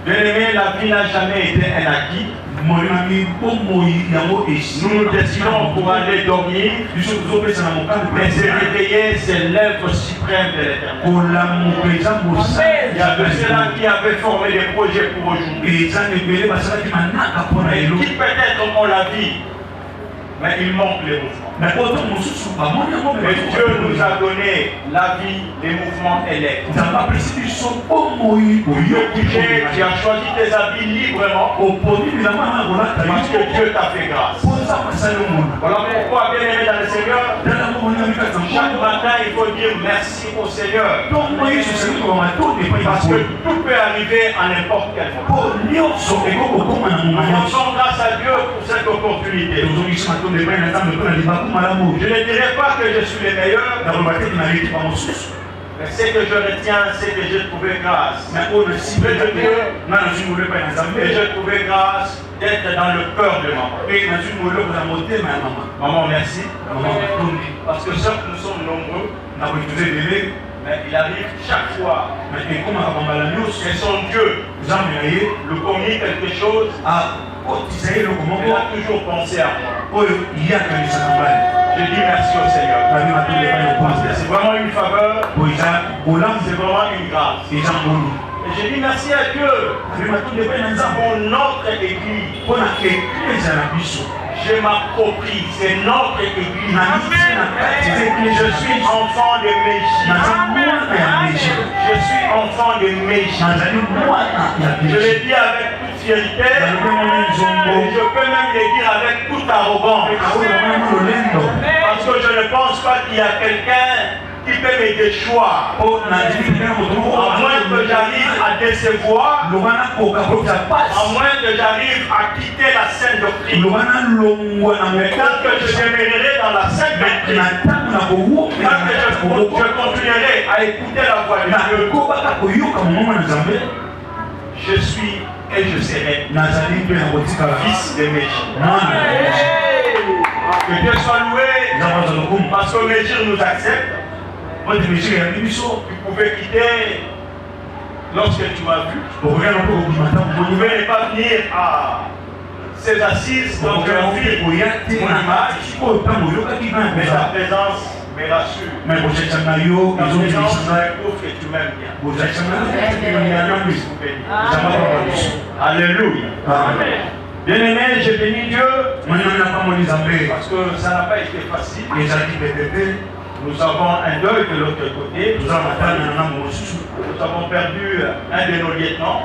Bien-aimé, la vie n'a jamais été un acquis. Nous nous décidons pour aller dormir, mais se réveiller, c'est l'œuvre suprême de l'Éternel. Il y avait ceux-là qui avaient formé des projets pour aujourd'hui. Qui peut-être ont la vie, mais il manque les mouvements. Mais Dieu nous a donné la vie, les mouvements et l'être. Tu as choisi tes habits librement parce que Dieu t'a fait grâce. Voilà pourquoi, bien aimé dans le Seigneur, chaque matin il faut dire merci au Seigneur. Parce que tout peut arriver à n'importe quel moment. Nous rendons grâce à Dieu pour cette opportunité. Je ne dirais pas que je suis le meilleur, mais ce que je retiens, c'est que j'ai trouvé grâce. Et j'ai trouvé grâce d'être dans le cœur de maman. Maman, merci. Parce que certes, nous sommes nombreux, mais il arrive chaque fois que son Dieu lui communique quelque chose. Il a toujours pensé à moi. Je dis merci au Seigneur. Parce que c'est vraiment une faveur. C'est vraiment une grâce. Et je dis merci à Dieu pour notre église. Je m'approprie, c'est notre église. Je suis enfant de Mégie. Je suis enfant de Mégie. Je le dis avec toute fierté. Et je peux même le dire avec toute arrogance. Parce que je ne pense pas qu'il y a quelqu'un qui peut me déchoir. À moins que j'arrive à décevoir, à moins que j'arrive à quitter la scène doctrine. Mais tant que je demeurerai dans la scène doctrine, tant que je continuerai à écouter la voix de Dieu, je suis et je serai fils de Mégie. Que Dieu soit loué, parce que Mégie nous accepte. Tu pouvais quitter lorsque tu m'as vu. Tu pouvais ne pas venir à ces assises dont tu as vu mon image. Mais ta présence me rassure. Ta présence me prouve que tu m'aimes bien. Alléluia. Bien-aimé, je bénis Dieu parce que ça n'a pas été facile. Nous avons un deuil de l'autre côté. Nous avons perdu un de nos lieutenants.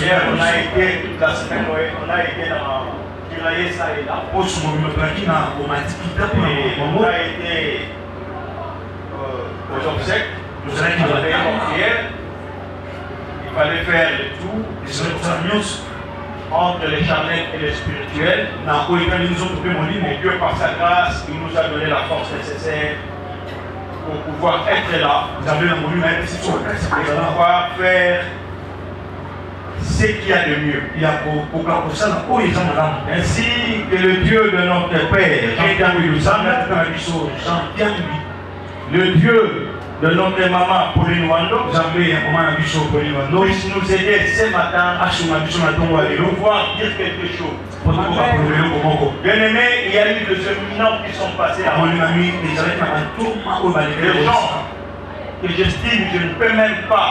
Hier, on a été toute la semaine, on a été dans tirailler ça et là. Et on a été aux obsèques. Nous avons fait une prière. Il fallait faire le tout entre les charnels et les spirituels. Et Dieu, par sa grâce, il nous a donné la force nécessaire pour pouvoir être là, pour pouvoir faire ce qu'il y a de mieux. Ainsi que le Dieu de notre Père, le Dieu de notre maman Pauline Wando, puisse nous aider ce matin à pouvoir dire quelque chose. Bien aimé, il y a eu des éminents qui sont passés avant. Des gens que j'estime que je ne peux même pas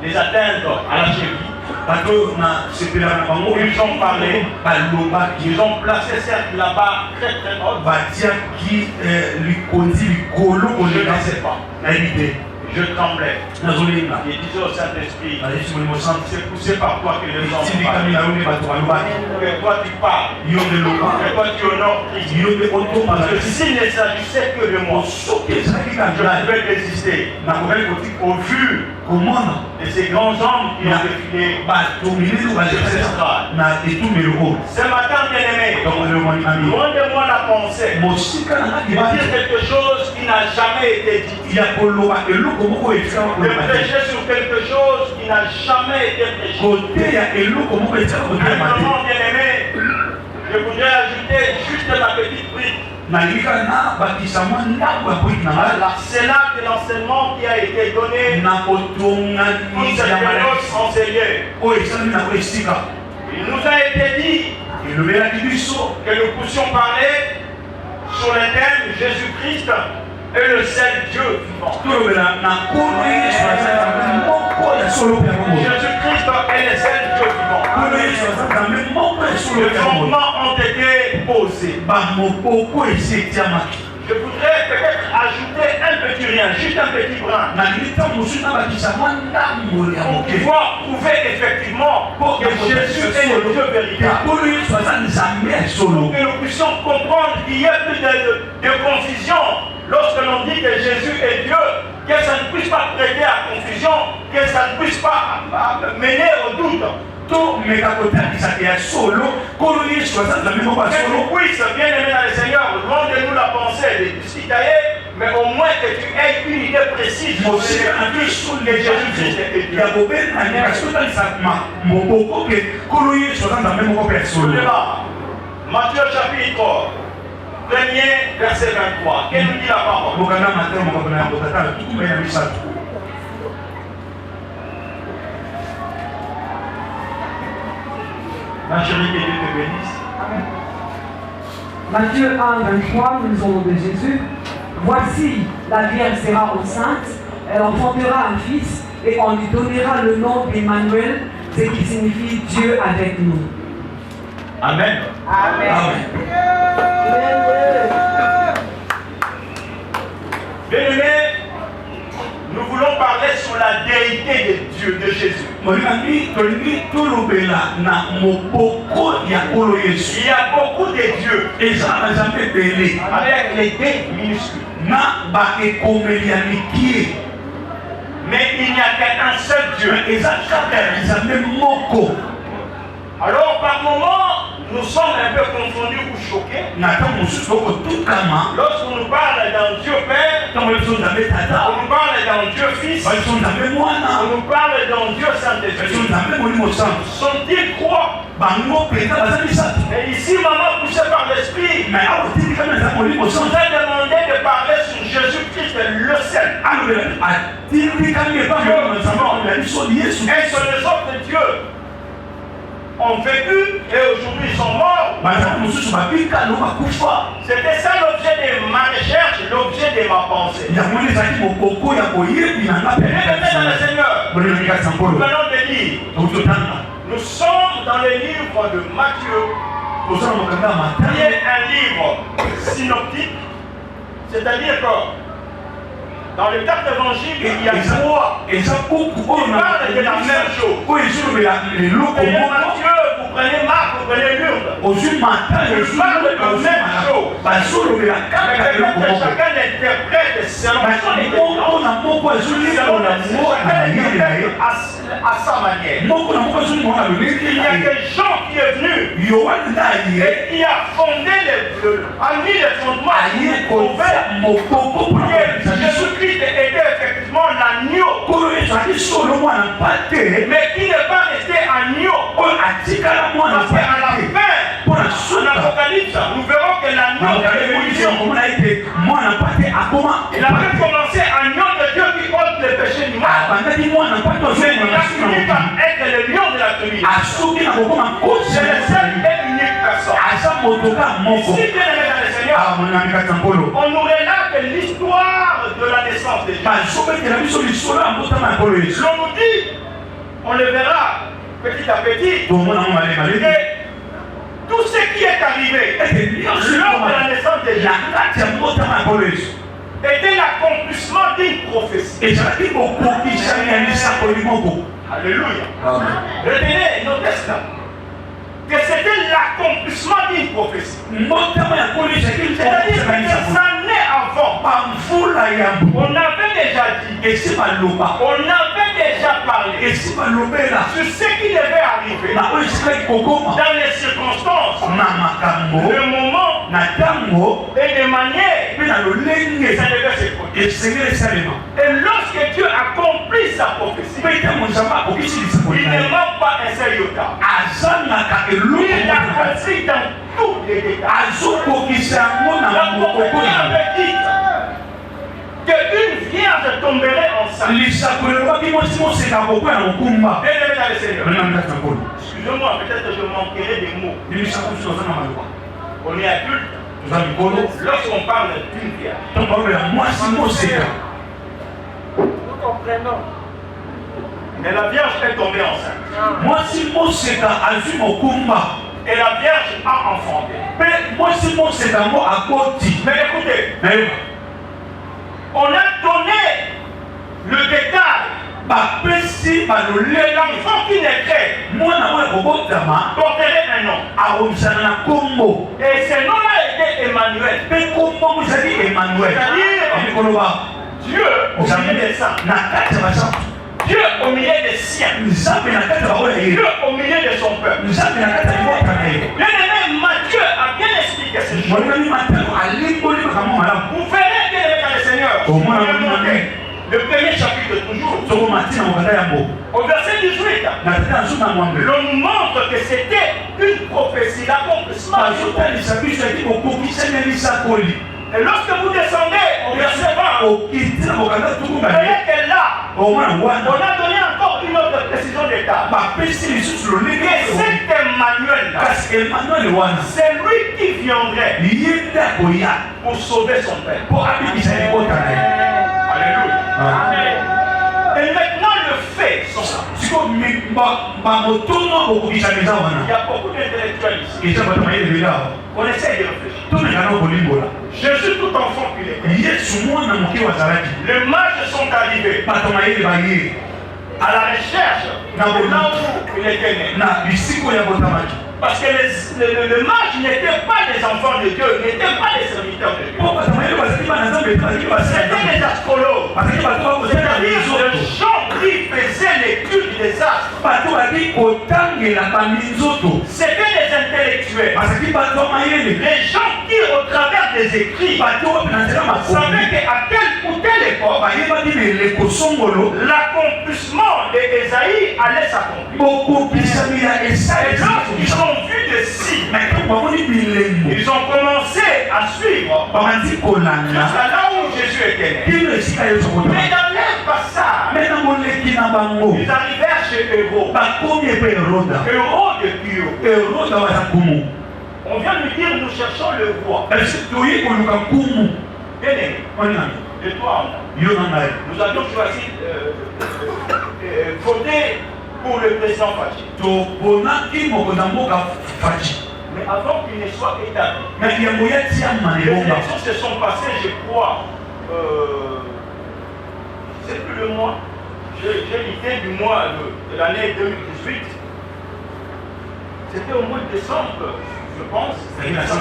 les atteindre à la cheville. Ils ont parlé, ils ont placé certes là-bas très très haut. Je ne sais pas. Je tremblais. J'ai dit au Saint-Esprit, c'est poussé par toi que les gens parlent. Que toi tu parles. Que toi tu honores Christ. Parce que s'il ne s'agissait que de moi, je pouvais désister. Au vu de ces grands hommes qui ont défilé sur cette estrade. Ce matin, bien-aimé, loin de moi la pensée de dire quelque chose qui n'a jamais été dit. De prêcher sur quelque chose qui n'a jamais été prêché. Maintenant, bien-aimé, je voudrais ajouter juste ma petite brique C'est là que l'enseignement qui a été donné pour cette période enseignée. Il nous a été dit que nous puissions parler sur le thème Jésus-Christ est le seul Dieu vivant. Jésus-Christ est le seul Dieu vivant. Les fondements ont été posés. Je voudrais peut-être ajouter un petit rien, juste un petit brin. Pour pouvoir prouver effectivement que Jésus est le Dieu véritable. Pour que nous puissions comprendre qu'il y a plus de confusion lorsque l'on dit que Jésus est Dieu, que ça ne puisse pas prêter à confusion, que ça ne puisse pas mener au doute. Que nous puisses, bien aimé dans le Seigneur, loin de nous la pensée de discutailler, mais au moins que tu aies une idée précise de Jésus-Christ est Dieu. Matthieu chapitre 1er, verset 23. Qu'est-ce que nous dit la parole? Ma chérie, que Dieu te bénisse. Matthieu 1, 23, nous lisons au nom de Jésus. Voici, la Vierge sera enceinte, elle enfantera un fils et on lui donnera le nom d'Emmanuel, ce qui signifie Dieu avec nous. Amen. Amen. Amen. Bien-aimé, nous voulons parler sur la déité de Dieu, de Jésus. Il y a beaucoup de dieux avec les D minuscules. Mais il n'y a qu'un seul Dieu. Alors par moments, nous sommes un peu confondus ou choqués. Lorsqu'on nous parle d'un Dieu Père, on nous parle d'un Dieu Fils, on nous parle d'un Dieu Saint-Esprit. Sont-ils trois? Et ici, maman poussée par l'Esprit, nous a demandé de parler sur Jésus-Christ, le seul. Et sur les autres dieux ont vécu et aujourd'hui ils sont morts. C'était ça l'objet de ma recherche, l'objet de ma pensée. Et maintenant dans le Seigneur, nous venons de lire. Nous sommes dans le livre de Matthieu, qui est un livre synoptique, c'est-à-dire que dans les quatre évangiles, il y a trois qui parlent de la même chose. Vous prenez Matthieu, vous prenez Marc, vous prenez Luc. Ils parlent de la même chose. Mais chacun interprète selon son à sa manière. Il y a des gens qui est venu et qui a fondé a mis les fondements que Jésus-Christ était effectivement l'agneau, mais qui n'est pas resté agneau. Parce qu'à la fin, en Apocalypse, nous verrons que l'agneau de l'évolution, il avait commencé agneau de Dieu qui ôte les péchés du monde. Mais il a fini par être le lion de la tribu. C'est le seul et unique personne. Ici, bien aimé dans le Seigneur, on nous relate l'histoire de la naissance de Jésus. L'on nous dit, on le verra petit à petit, que tout ce qui est arrivé lors de la naissance de Jésus était l'accomplissement d'une prophétie. Alléluia. Retenez, notez cela. Que c'était l'accomplissement d'une prophétie. C'est-à-dire que des années avant, on avait déjà dit, on avait déjà parlé sur ce qui devait arriver dans les circonstances, le moment et de manière que ça devait se produire. Et lorsque Dieu accomplit sa prophétie, il ne manque pas un seul iota. Il accomplit dans tous les détails. La prophétie avait dit qu'une vierge tomberait enceinte. Bien-aimé dans le Seigneur. Excusez-moi, peut-être que je manquerai des mots. On est adulte. Lorsqu'on parle d'une vierge, nous comprenons. Mais la vierge est tombée enceinte. Et la vierge a enfanté. Mais écoutez, on a donné le détail. L'enfant qui naîtrait porterait un nom. Et ce nom-là était Emmanuel. C'est-à-dire Dieu au milieu des saints. Dieu au milieu des siens. Dieu au milieu de son peuple. Bien-aimé, Matthieu a bien expliqué ces choses. Vous verrez, bien-aimé dans le Seigneur. Le premier chapitre toujours. Au verset 18. L'on nous montre que c'était une prophétie, l'accomplissement. Et lorsque vous descendez au verset 20, vous verrez que là, on a donné encore une autre précision d'état. Et cet Emmanuel-là, c'est lui qui viendrait pour sauver son père. Alléluia. Amen. Et maintenant le fait sont là. Il y a beaucoup d'intellectuels ici. On essaie de réfléchir. Jésus tout enfant qu'il est. Les mages sont arrivés à la recherche là où il était né. Parce que les mages n'étaient pas des enfants de Dieu, n'étaient pas des serviteurs de Dieu. C'était des astrologues. C'est-à-dire les gens qui faisaient l'étude des astres. C'était des intellectuels. Les gens qui, au travers des écrits, savaient qu'à telle ou telle époque, l'accomplissement d'Ésaïe allait s'accomplir. Et lorsqu'ils ont vu des signes, ils ont commencé à suivre jusqu'à là où Jésus était né. Mais dans leur passage, ils arrivèrent chez Hérode. Hérode de Pio. On vient de lui dire, nous cherchons le roi. Bien-aimé, de toi, nous avions choisi voter pour le président Fachi. Mais avant qu'il ne soit établi, les élections se sont passées, je crois, c'est plus le mois, j'ai l'idée du mois de l'année 2018. C'était au mois de décembre, je pense.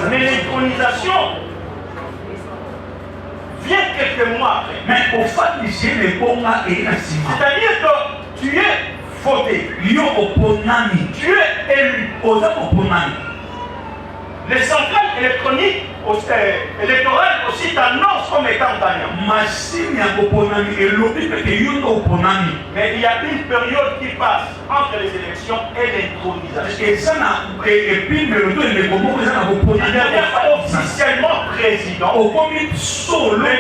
Mais l'intronisation vient quelques mois après. C'est-à-dire que tu es voté, tu es élu. Les centrales électroniques électorales aussi t'annoncent comme étant gagnant. Mais il y a une période qui passe entre les élections et l'intronisation. Il devient officiellement président le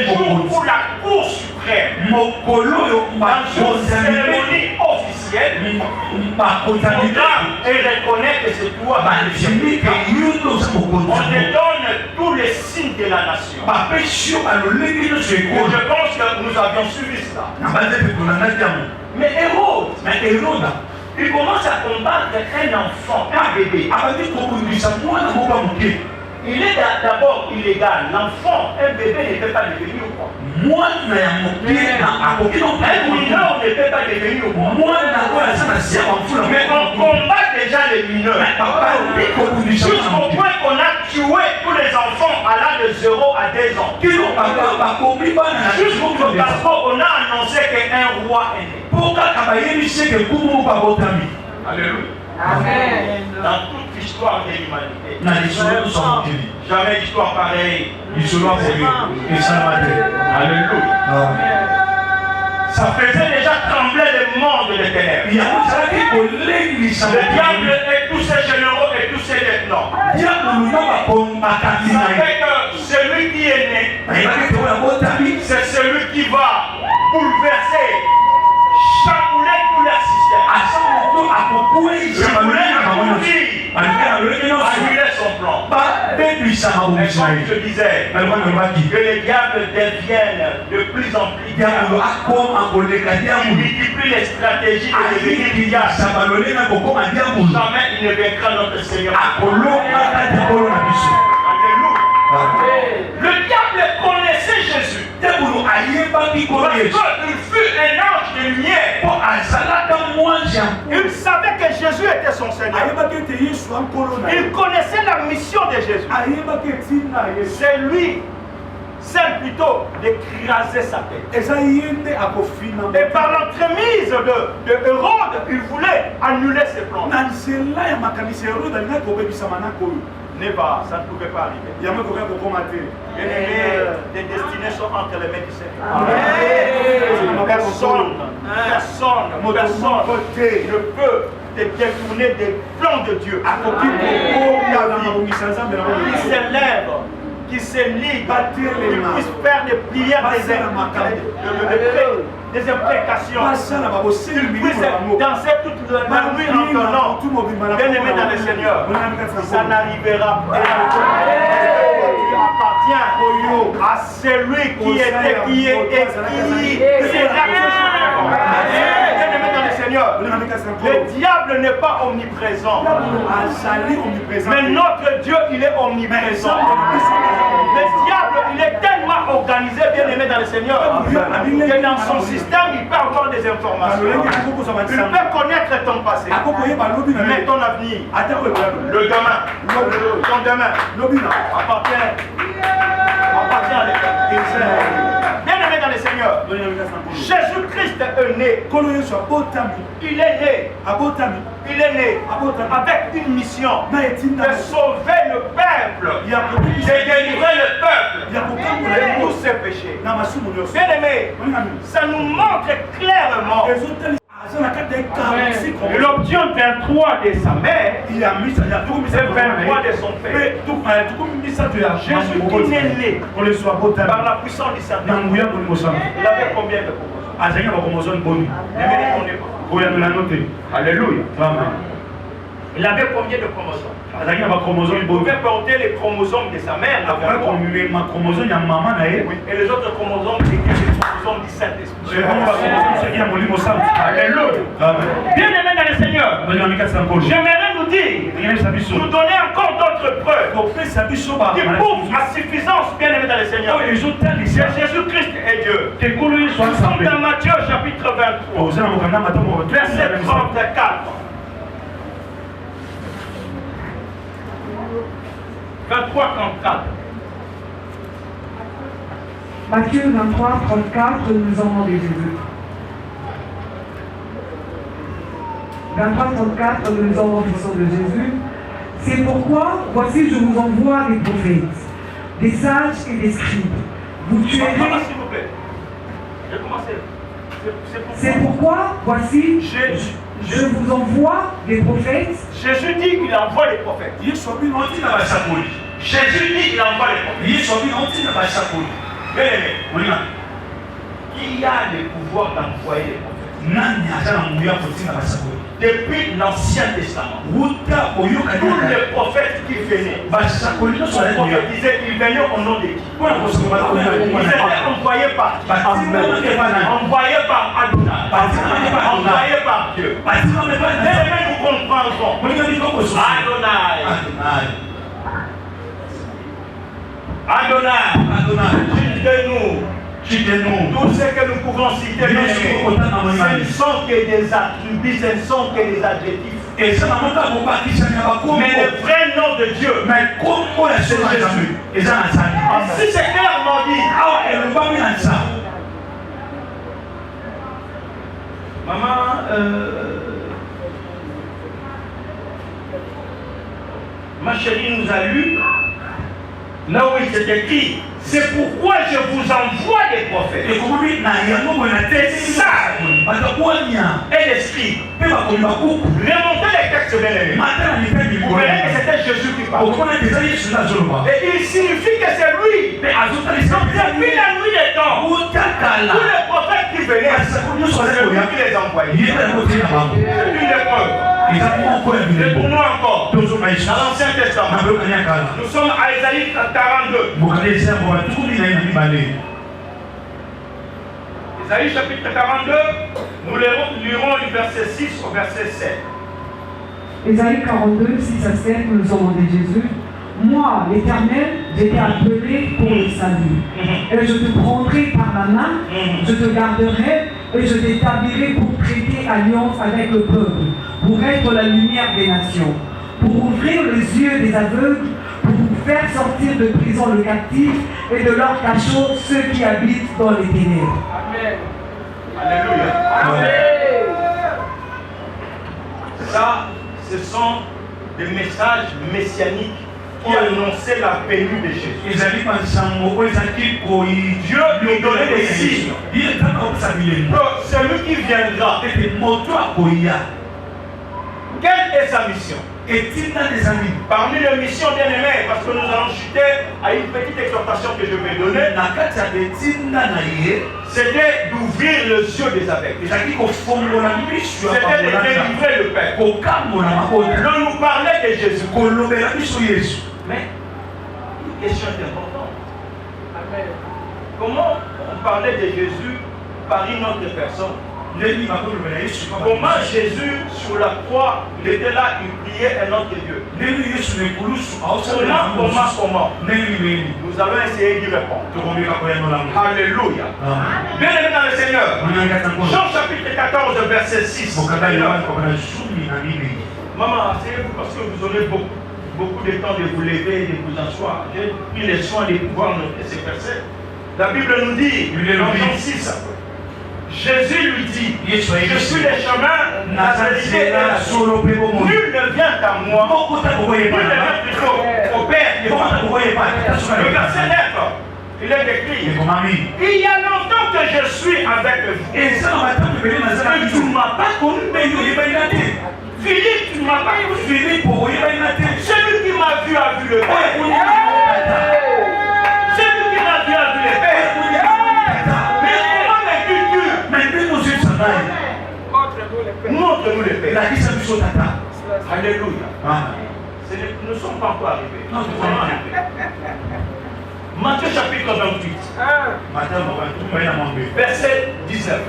jour où la Cour suprême, dans une cérémonie officielle, et reconnaît que c'est toi. On te donne tous les signes de la nation. Et je pense que nous avions suivi cela. Mais Hérode, il commence à combattre un enfant, un bébé. Il est d'abord illégal. L'enfant, un bébé ne peut pas devenir roi. Un mineur ne peut pas devenir roi. Mais on combat déjà les mineurs. Jusqu'au point qu'on a tué tous les enfants allant de 0 à 2 ans. Jusqu'au parce qu'on a annoncé qu'un roi est né. Alléluia. Amen. Dans toute l'histoire de l'humanité, jamais d'histoire pareille. Alléluia. Ça faisait déjà trembler le monde des ténèbres. Le diable et tous ses généraux et tous ses lieutenants. Ça fait que celui qui est né, c'est celui qui va bouleverser, chambouler tout leur système. Annuler son plan. Et comme je disais, que les diables deviennent de plus en plus diables. Il multiplie les stratégies de devenir diable. Jamais il ne vaincra notre Seigneur. Alléluia. Le diable connaissait Jésus. Parce qu'il fut un ange de lumière. Il savait que Jésus était son Seigneur. Il connaissait la mission de Jésus. C'est lui, celle plutôt d'écraser sa tête. Et par l'entremise de Hérode, il voulait annuler ses plans. N'est pas, ça ne pouvait pas arriver. Bien aimé, les destinées sont entre les mains du Seigneur. Personne ne peut te détourner des plans de Dieu. Qui s'élève, qui se lie, qui puisse faire des prières, des imprécations. Il puisse danser toute la nuit en ton nom. Bien aimé dans le Seigneur, ça n'arrivera pas. Tu appartiens à celui qui était, qui est et qui sera. Bien aimé dans le Seigneur, le diable n'est pas omniprésent. Mais notre Dieu, il est omniprésent. Le diable, il est tellement organisé, bien aimé dans le Seigneur, que dans son système, il peut avoir des informations. Il peut connaître ton passé, mais ton avenir, le demain, ton demain appartient à l'Éternel. Bien aimé dans le Seigneur, Jésus-Christ est né. Il est né. Il est né avec une mission de sauver le peuple, de délivrer le peuple de tous ses péchés. Bien aimé, ça nous montre clairement. L'option 23 de sa mère, c'est 23 de son père. Jésus qui est né par la puissance du Satan, il avait combien de chromosomes? Ne me répondez pas. Alléluia. Il avait combien de chromosomes? Il pouvait porter les chromosomes de sa mère. Oui. Et les autres chromosomes étaient les chromosomes du Saint-Esprit. Alléluia. Bien aimé dans le Seigneur, j'aimerais nous dire, nous donner encore d'autres preuves qui prouvent à suffisance, bien aimé dans le Seigneur, que Jésus-Christ est Dieu. Nous sommes dans Matthieu chapitre 23, verset 34. 23, 34. Matthieu 23, 34, nous avons des Jésus. 23, 34, nous avons le sang de Jésus. C'est pourquoi, voici, je vous envoie des prophètes, des sages et des scribes. Vous tuerez. S'il vous plaît. Je vais commencer. C'est pourquoi, voici, je vous envoie des prophètes. Jésus dit qu'il envoie les prophètes. Jésus dit qu'il envoie les prophètes. Bien aimé, qui a le pouvoir d'envoyer les prophètes? Depuis l'Ancien Testament, tous les prophètes qui venaient, prophétisaient, ils venaient au nom de qui? Ils étaient envoyés par qui? Envoyés par Adonai, envoyés par Dieu. Désormais, nous comprendrons. Adonai, citez-nous. Tout ce que nous pouvons citer, ce ne sont que des attributs, ce ne sont que des adjectifs. Mais le vrai nom de Dieu, c'est Jésus. Si c'est clairement dit, maman, ma chérie nous a lu, là où il s'est écrit, c'est pourquoi je vous envoie des prophètes. Des sages et les scribes. Remontez les textes bien-aimés. Vous verrez que c'était Jésus qui parle. Et il signifie que c'est lui. Donc depuis la nuit des temps, tous les prophètes qui venaient, c'est lui qui les envoyait. C'est une épreuve. Et pour nous encore, dans l'Ancien Testament, nous sommes à Isaïe 42. Isaïe chapitre 42, nous lirons du verset 6 au verset 7. Isaïe 42, 6 à 7, nous demandons de Jésus. Moi, l'Éternel, j'étais appelé pour le salut. Et je te prendrai par la main, je te garderai et je t'établirai pour traiter alliance avec le peuple, pour être la lumière des nations, pour ouvrir les yeux des aveugles, pour faire sortir de prison le captif et de leur cachot ceux qui habitent dans les ténèbres. Amen. Alléluia. Amen. Ça, ce sont des messages messianiques qui annonçaient la venue de Jésus. Dieu lui donnait des signes que celui qui viendra. Quelle est sa mission? Parmi les missions bien-aimées, parce que nous allons chuter à une petite exhortation que je vais donner, c'était d'ouvrir les yeux des aveugles. C'était de délivrer le Père. De nous parler de Jésus. Mais une question est importante. Amen. Comment on parlait de Jésus par une autre personne? Comment Jésus sur la croix, il était là, il priait un autre Dieu. Comment? Nous allons essayer d'y répondre. Alléluia. Bien aimé dans le Seigneur. Jean chapitre 14, verset 6. Maman, asseyez-vous parce que vous aurez beaucoup de temps de vous lever et de vous asseoir. J'ai pris les soins de pouvoir noter ces versets. La Bible nous dit, dans Jean 6, Jésus lui dit, je suis le chemin, la vérité et la vie. Nul ne vient à moi, nul ne vient plutôt au Père. Le verset 9, il est écrit, il y a longtemps que je suis avec vous. Et tu ne m'as pas connu. Philippe, tu ne m'as pas connu. Celui qui m'a vu a vu le Père. Celui qui m'a vu a vu le Père. Montre-nous le Père. Alléluia. Nous ne sommes pas encore arrivés. Nous sommes arrivés. Matthieu chapitre 28. Verset 19.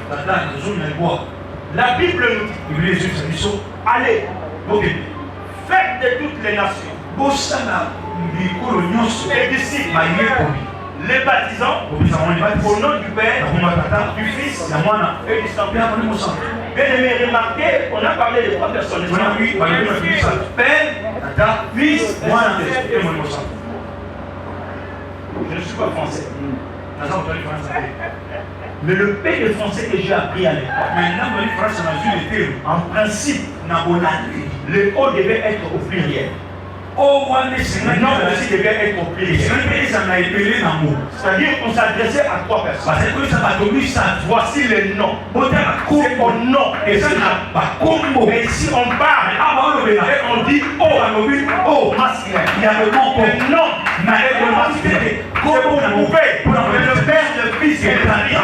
La Bible nous dit, allez, faites de toutes les nations les disciples, les baptisants au nom du Père, du Fils et du Saint-Esprit. Bien aimé, remarquez, on a parlé de trois personnes. Père, Fils et Saint-Esprit. Je ne suis pas français. Mais le peu de français que j'ai appris à l'école, en principe, le O devait être au pluriel. Le nom aussi devait être au pluriel. C'est-à-dire qu'on s'adressait à trois personnes. Voici les noms. C'est au nom. Et si on parle et on dit O masculin, il y a le nom et non et le masculin. C'est pour prouver que le Père, le Fils et le Saint-Esprit.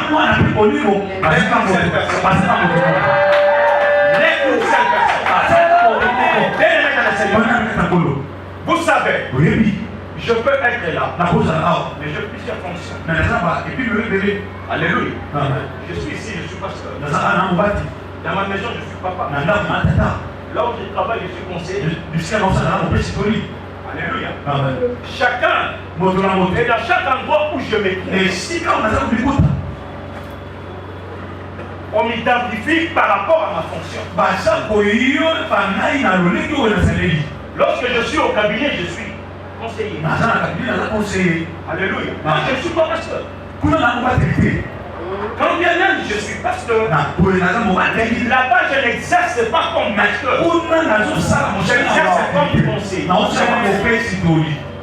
Vous savez, je peux être là, mais je puis faire fonction. Alléluia. Je suis ici, je suis pasteur. Dans ma maison, je suis papa. Là où je travaille, je suis conseiller. Alléluia. Chacun est dans chaque endroit où je me trouve. On m'identifie par rapport à ma fonction. Lorsque je suis au cabinet, je suis conseiller. Alléluia. Je ne suis pas pasteur. Quand bien même je suis pasteur, là-bas je n'exerce pas comme pasteur. J'exerce comme conseiller.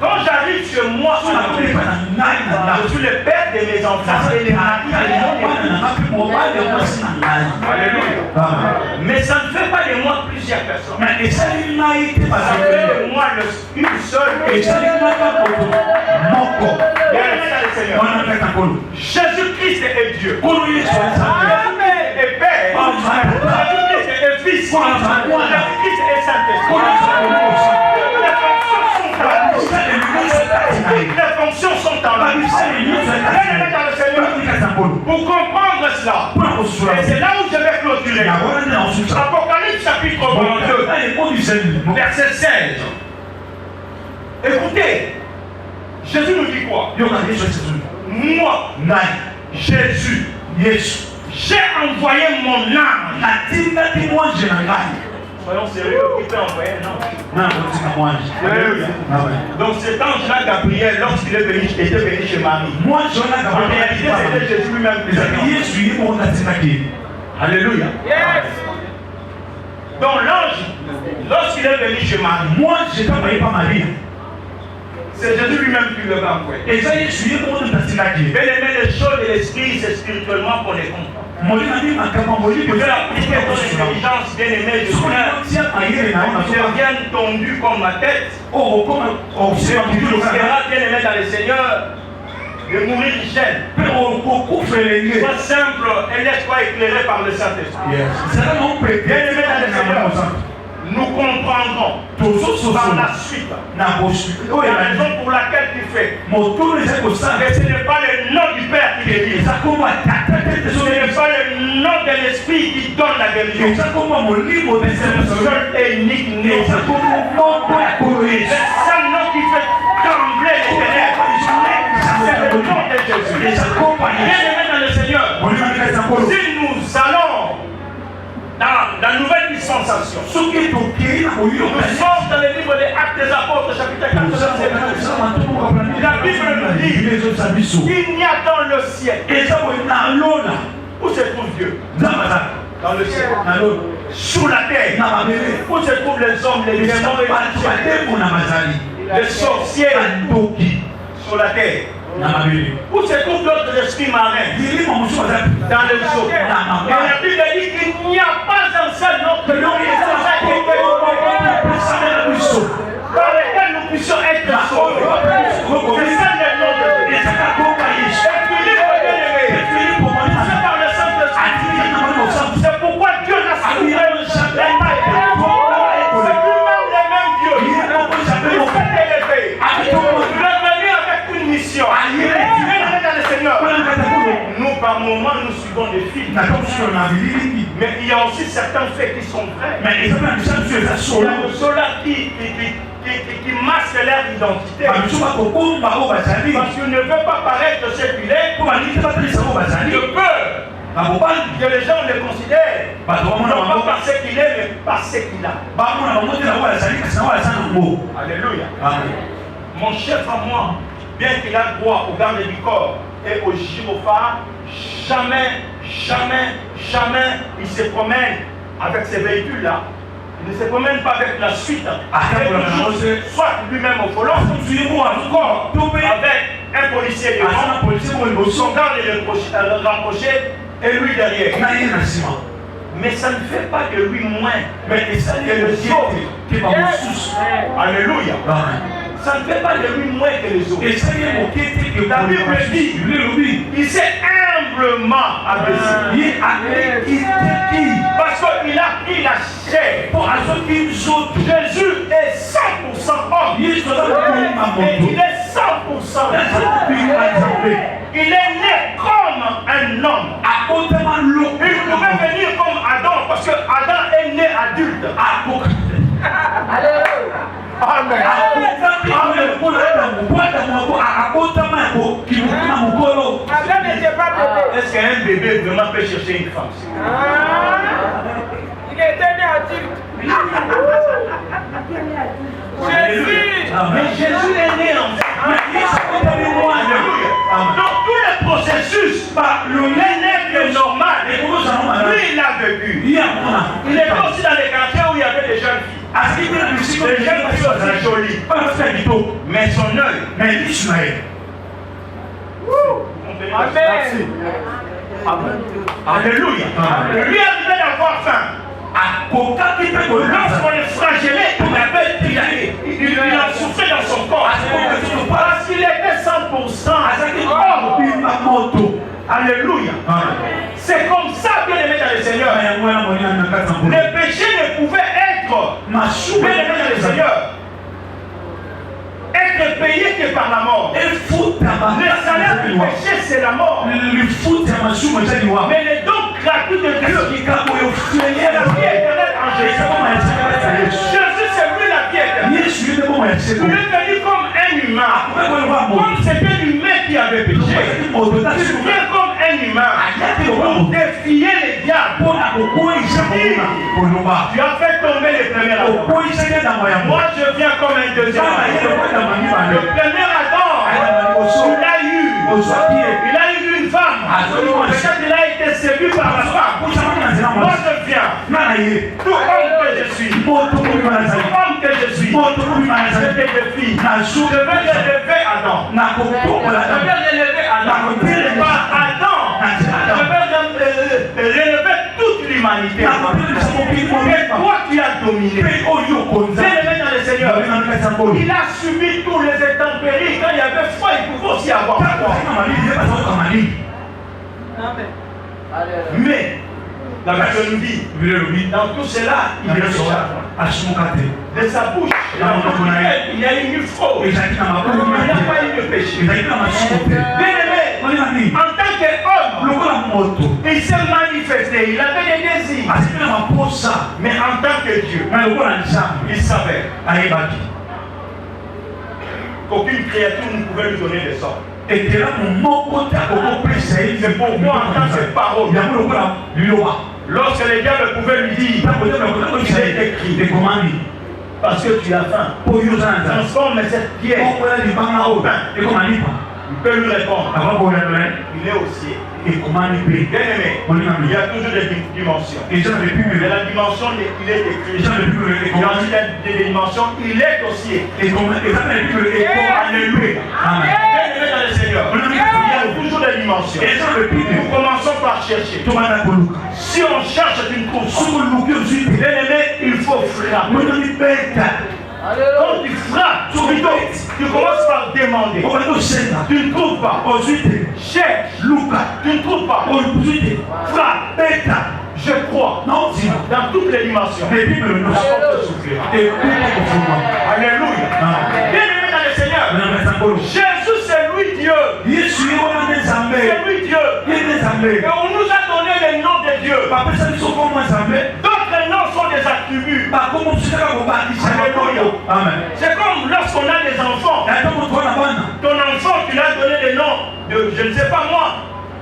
Quand j'arrive chez moi, je suis le père de mes enfants et les maris. Alléluia. Mais ça ne fait pas de moi plusieurs personnes. Ça fait de moi une seule et Jésus-Christ est Dieu. Amen. Et Père. Jésus-Christ est Fils. Jésus-Christ est Saint-Esprit. Les fonctions sont en la vie. Pour comprendre cela, et c'est là où je vais clôturer. Apocalypse chapitre 22, verset 16. Écoutez, Jésus nous dit quoi? Moi, Jésus, j'ai envoyé mon âme. Soyons sérieux, qui peut envoyer un ange? Donc cet ange-là, Gabriel, lorsqu'il était venu chez Marie, en réalité c'était Jésus lui-même qui était. Alléluia. Donc l'ange, lorsqu'il est venu chez Marie, c'est Jésus lui-même qui le va envoyer. Bien aimé, les choses de l'esprit, c'est spirituellement qu'on les comprend. Je vais appliquer ton intelligence, bien aimé, je deviens tondu comme ma tête. Tu seras bien aimé dans le Seigneur de mourir jeune. Sois simple et laisse-toi éclairer par le Saint-Esprit. Bien aimé dans le Seigneur, nous comprendrons par la suite la raison pour laquelle tu fais. Mais ce n'est pas le nom du Père qui délivre. Ce n'est pas le nom de l'Esprit qui donne la guérison. C'est le seul et unique nom. C'est le seul nom qui fait trembler les ténèbres. C'est le nom de Jésus. Bien aimé dans le Seigneur, si nous allons dans la nouvelle dispensation, nous sommes dans le livre des Actes des Apôtres, chapitre 4, verset 12. La Bible nous dit qu'il n'y a dans le ciel. Où se trouve Dieu? Dans le ciel. Sous la terre. Où se trouvent les hommes, les démons, les sorciers? Sur la terre. Où se trouve d'autres esprits marins? Dans les eaux. Et la Bible dit qu'il n'y a pas un seul autre nom par lequel nous puissions être sauvés. C'est ça le nom de Dieu. Et Philippe, c'est par le Saint-Esprit. C'est pourquoi Dieu n'a sauvé les mailles. C'est lui-même le même Dieu. Il s'est élevé. Revenir avec une mission. Nous, par moments, nous suivons des films. Mais il y a aussi certains faits qui sont vrais. Il y a ceux-là qui masquent leur identité. Parce qu'il ne veut pas paraître ce qu'il est. De peur que les gens le considèrent. Non pas par ce qu'il est, mais par ce qu'il a. Alléluia. Mon chef à moi, bien qu'il a droit au garde du corps et au gyrophare, jamais il se promène avec ces véhicules-là. Il ne se promène pas avec la suite. Soit lui-même au volant, ou encore avec un policier devant, son garde est rapproché et lui derrière. Mais ça ne fait pas de lui moins que les autres. Alléluia. Ça ne fait pas de lui moins que les autres. La Bible dit, il s'est humblement abaissé. Parce qu'il a pris la chair. Jésus est 100% homme. Et il est 100% il est né comme un homme. Il pouvait venir comme Adam parce que Adam est né adulte. Amen. Est-ce qu'un bébé vraiment peut chercher une femme? Il était né adulte. Jésus. Mais Jésus est né enfant. Donc tous les processus, le né est normal. Lui, il a vécu. Il était aussi dans les quartiers où il y avait des jeunes filles. Les jeunes filles aussi jolies. Mais son œil. Amen. Alléluia. Lui a besoin d'avoir faim. Lorsqu'on est flagellé, il a souffert dans son corps. Parce qu'il était 100%. Alléluia. C'est comme ça que les dans le Seigneur. Le péché ne pouvait être bien aimé dans le Seigneur. Être payé que par la mort. Le salaire du péché, c'est la mort. Mais les dons gratuits de Dieu, c'est la vie éternelle en Jésus. Jésus, c'est lui la vie éternelle. Il est venu comme un humain. Comme c'était l'humain qui avait péché. Il vient comme un humain pour défier les diables. Tu as fait tomber les premiers Adam. Moi, je viens comme un deuxième Adam. Le premier Adam, il a eu une femme. Peut-être il a été séduit par la femme. Moi, je viens. Tout homme que je suis. Tout homme que je suis. Je te défie. Je vais relever Adam. Je vais relever Adam. Par Adam. Je vais relever toute l'humanité. Et toi, tu as dominé. C'est dans le Seigneur. Il a subi tous les intempéries. Quand il y avait froid, il pouvait aussi avoir froid. Mais la Bible nous dit, dans tout cela, il est de sa bouche, il y a eu une fraude. Il n'y a pas eu de péché. Bien-aimé, en tant qu'homme, il s'est manifesté, il avait des désirs. Mais en tant que Dieu, il savait qu'aucune créature ne pouvait lui donner des ordres. C'est pour moi en tant que parole. Lorsque les diables pouvaient lui dire, il est écrit, parce que tu as faim, transforme cette pierre en pain. Il peut lui répondre, il est au ciel. Bien-aimé, il y a toujours des dimensions. Et la dimension, il est écrit. Il y a aussi des dimensions, il est au ciel. Alléluia. Bien-aimé dans le Seigneur, il y a toujours des dimensions. Nous commençons par chercher. Si on cherche, tu ne trouves pas. Bien-aimé, il faut frapper. Quand tu frappes, tu commences par demander. Tu ne trouves pas. Cherche. Tu ne trouves pas. Frappe. Je crois. Dans toutes les dimensions. La porte s'ouvrira. Alléluia. Bien-aimé dans le Seigneur. Jésus, c'est lui Dieu. C'est lui Dieu. Et on nous a donné les noms de Dieu. D'autres noms sont des attributs. Alléluia. C'est comme lorsqu'on a des enfants. Ton enfant, tu lui as donné les noms de, je ne sais pas moi,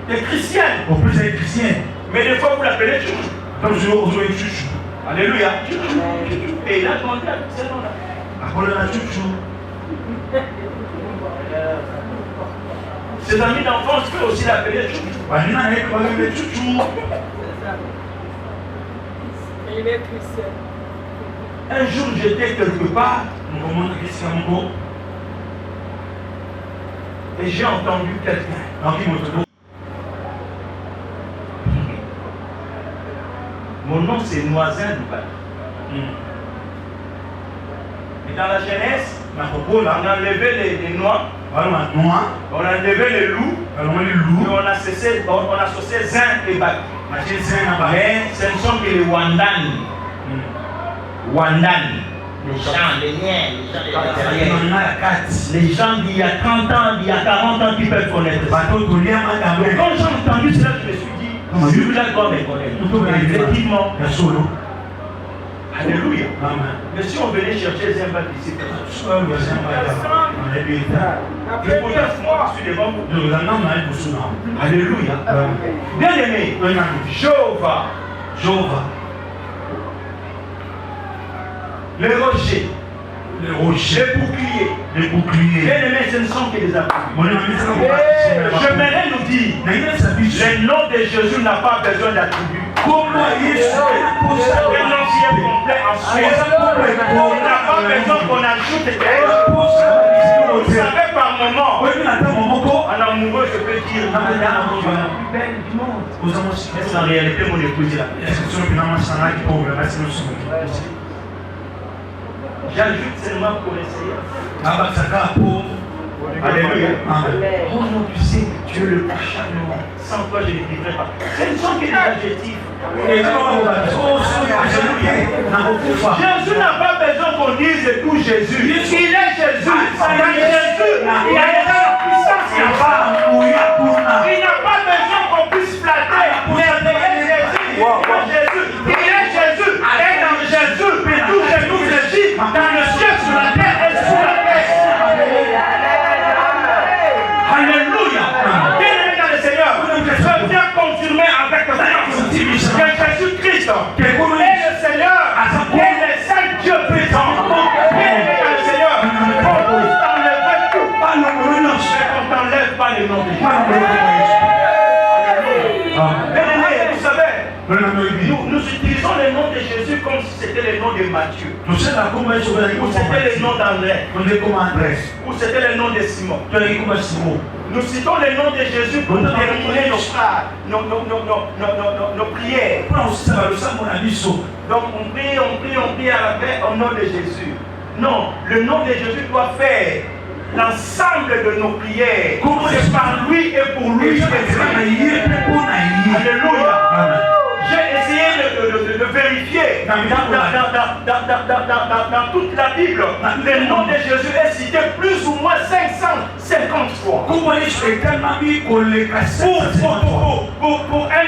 de chrétiennes. Mais des fois, vous l'appelez Chouchou. Alléluia. Et il a demandé à tous ces noms-là. Ses amis d'enfance peuvent aussi l'appeler Chouchou. Il est chrétien. Un jour, j'étais quelque part et j'ai entendu quelqu'un. Mon nom, c'est Noisin Dubaï. Et dans la Genèse, on a enlevé les noix, on a enlevé les loups, et on a associé Zin et Baki. Mais ce ne sont que les Wandani. Les gens, les miens, les gens d'il y a 30 ans, d'il y a 40 ans qui peuvent connaître. Donc quand j'ai entendu cela, je me suis dit, celui-là doit me connaître. Effectivement. Alléluia. Mais si on venait chercher Zimba ici, je suis devant vous. Alléluia. Bien aimé, Jéhovah. Les rochers. Les boucliers. Bien aimé, ce ne sont que des attributs. J'aimerais nous dire, le nom de Jésus n'a pas besoin d'attributs. nom qui est complet en soi. On n'a pas besoin qu'on ajoute quelque chose. Vous savez, par moment, en amoureux, je peux dire, madame, tu es la plus belle du monde. Est-ce en réalité mon épouse là? J'ajoute seulement pour essayer. Alléluia. Oh non, tu sais, tu es le plus charmant. Sans toi, je ne vivrai pas. Ce ne sont que des adjectifs. Jésus n'a pas besoin qu'on dise tout Jésus. Il est Jésus. Dans Jésus, il y a déjà la puissance là-bas. Il n'a pas besoin qu'on puisse flatter. Mais il est Jésus. Il est Jésus. Et dans Jésus, tout Jésus régit dans le ciel, sur la terre et sous la terre. Alléluia. Bien-aimé dans le Seigneur, je viens confirmer avec toi que Jésus-Christ est le Seigneur et le seul Dieu puissant. Bien-aimé dans le Seigneur, on puisse t'enlever tout, mais on ne t'enlève pas le nom de Jésus. Bien-aimé, vous savez, nous utilisons le nom de Jésus comme si c'était le nom de Matthieu, ou c'était le nom d'André, ou c'était le nom de Simon. Nous citons le nom de Jésus pour terminer nos phrases, nos prières. Donc on prie à la paix au nom de Jésus. Non, le nom de Jésus doit faire l'ensemble de nos prières. C'est par lui et pour lui. Alléluia. J'ai essayé de vérifier dans toute la Bible. Le nom de Jésus est cité plus ou moins 550 fois. Pour un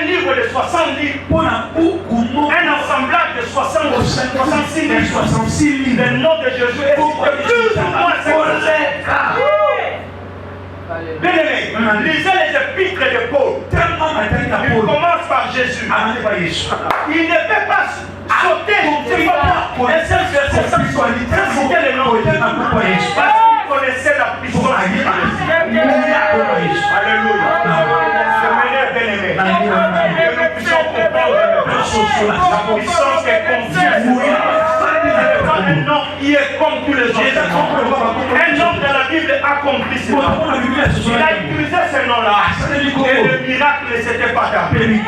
livre de 70 livres, un assemblage de 66 livres, le nom de Jésus est cité plus ou moins 550 fois. Bien-aimé, lisez les épîtres de Paul. Il commence par Jésus. Il ne peut pas sauter un seul verset sans citer le nom de Jésus. Parce qu'il connaissait la puissance. Alléluia. Bien-aimé, que nous puissions comprendre la puissance qui est confiée. Un homme qui est comme tous les autres. Un homme de la Bible accompli ce nom. Il a utilisé ce nom-là. Et le miracle ne s'était pas tapé. Et même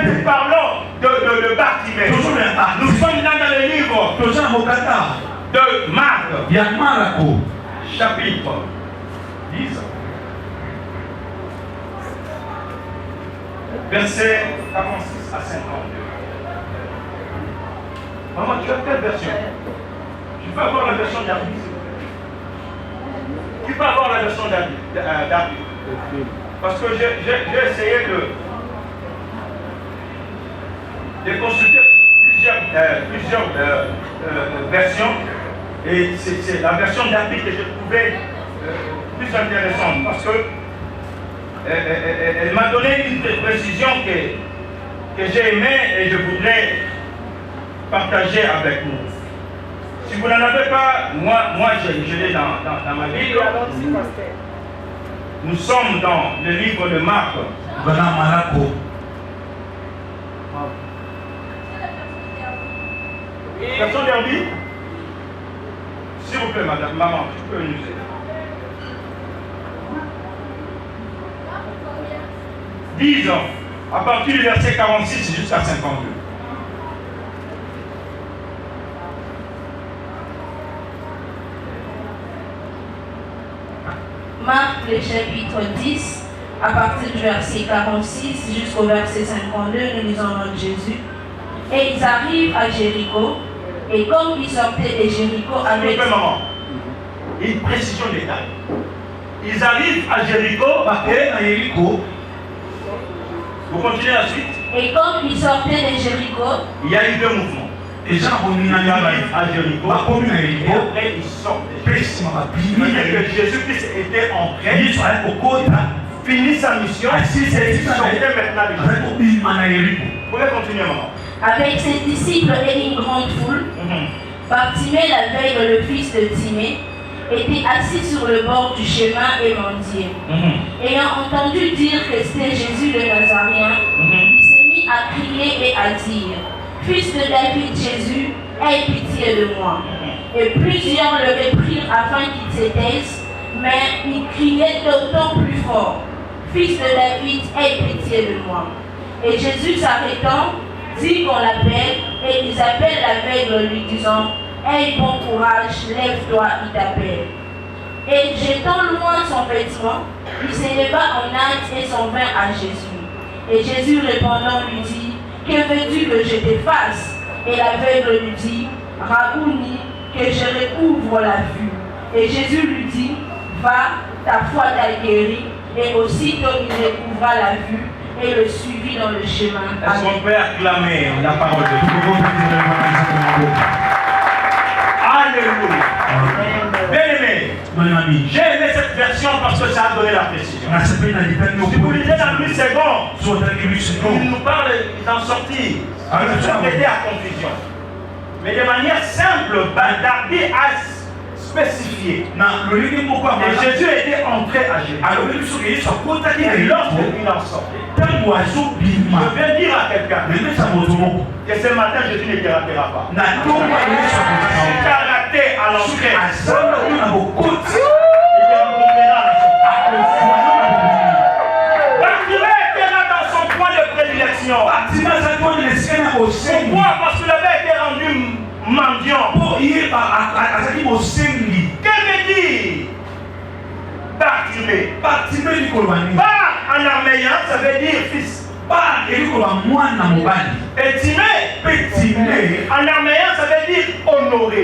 nous parlons de Bartimée. Nous sommes là dans le livre de Marc. Chapitre 10. Verset 46 à 52. Maman, tu as quelle version? Tu peux avoir la version d'Arby. Qui peut avoir la version d'Arby? Parce que j'ai essayé de consulter plusieurs versions. Et c'est la version d'Arby que j'ai trouvée plus intéressante. Parce que elle m'a donné une précision que j'ai aimée et je voudrais partager avec nous. Si vous n'en avez pas, moi je l'ai dans ma Bible. Nous sommes dans le livre de Marc. Version d'Arby? S'il vous plaît, madame, maman, tu peux nous aider. 10 ans, à partir du verset 46 jusqu'à 52. Marc, le chapitre 10, à partir du verset 46 jusqu'au verset 52, nous lisons notre Jésus. Et ils arrivent à Jéricho, et comme ils sortaient de Jéricho avec... Maman, une précision détail. Ils arrivent à Jéricho, vous continuez la suite. Et comme ils sortaient de Jéricho, il y a eu deux mouvements. Ils arrivent à Jéricho, et après ils sortent de Jéricho. C'est-à-dire que Jésus-Christ était entré, fini sa mission, et il sortait maintenant de Jéricho. Vous pouvez continuer, maman. Avec ses disciples et une grande foule, Bartimée, la veille, le fils de Timée, était assis sur le bord du chemin et mendiait. Ayant entendu dire que c'était Jésus le Nazaréen, il s'est mis à crier et à dire, Fils de David, Jésus, aie pitié de moi. Et plusieurs le réprirent afin qu'il se taise, mais il criait d'autant plus fort, Fils de David, aie pitié de moi. Et Jésus s'arrêtant, dit qu'on l'appelle, et ils appellent l'aveugle lui disant, aie bon courage, lève-toi, il t'appelle. Et jetant loin son vêtement, il s'éleva en hâte et s'en vint à Jésus. Et Jésus répondant lui dit, que veux-tu que je te fasse? Et l'aveugle lui dit, Rabouni, que je recouvre la vue. Et Jésus lui dit, va, ta foi t'a guéri. Et aussitôt il recouvra la vue et le suivit dans le chemin. Est-ce qu'on peut acclamer la parole de Dieu? Alléluia. Bien-aimé, j'ai aimé cette version parce que ça a donné la précision. Si vous lisez dans 8 secondes, il nous parle d'en sortir. Nous sommes été à confusion. Mais de manière simple, David a spécifié. Et Jésus était entré à Jérusalem. Et lorsqu'il en sortait, je viens dire à quelqu'un que ce matin Jésus ne te ratera pas. Il t'a raté à l'entrée. Il te rencontrera à la sortie. Bartimée était là dans son point de prédilection. Pourquoi? Parce qu'il avait été rendu mendiant. Que veut dire Bartimée? Bar en araméen, ça veut dire fils. Et Timée en araméen, ça veut dire honoré.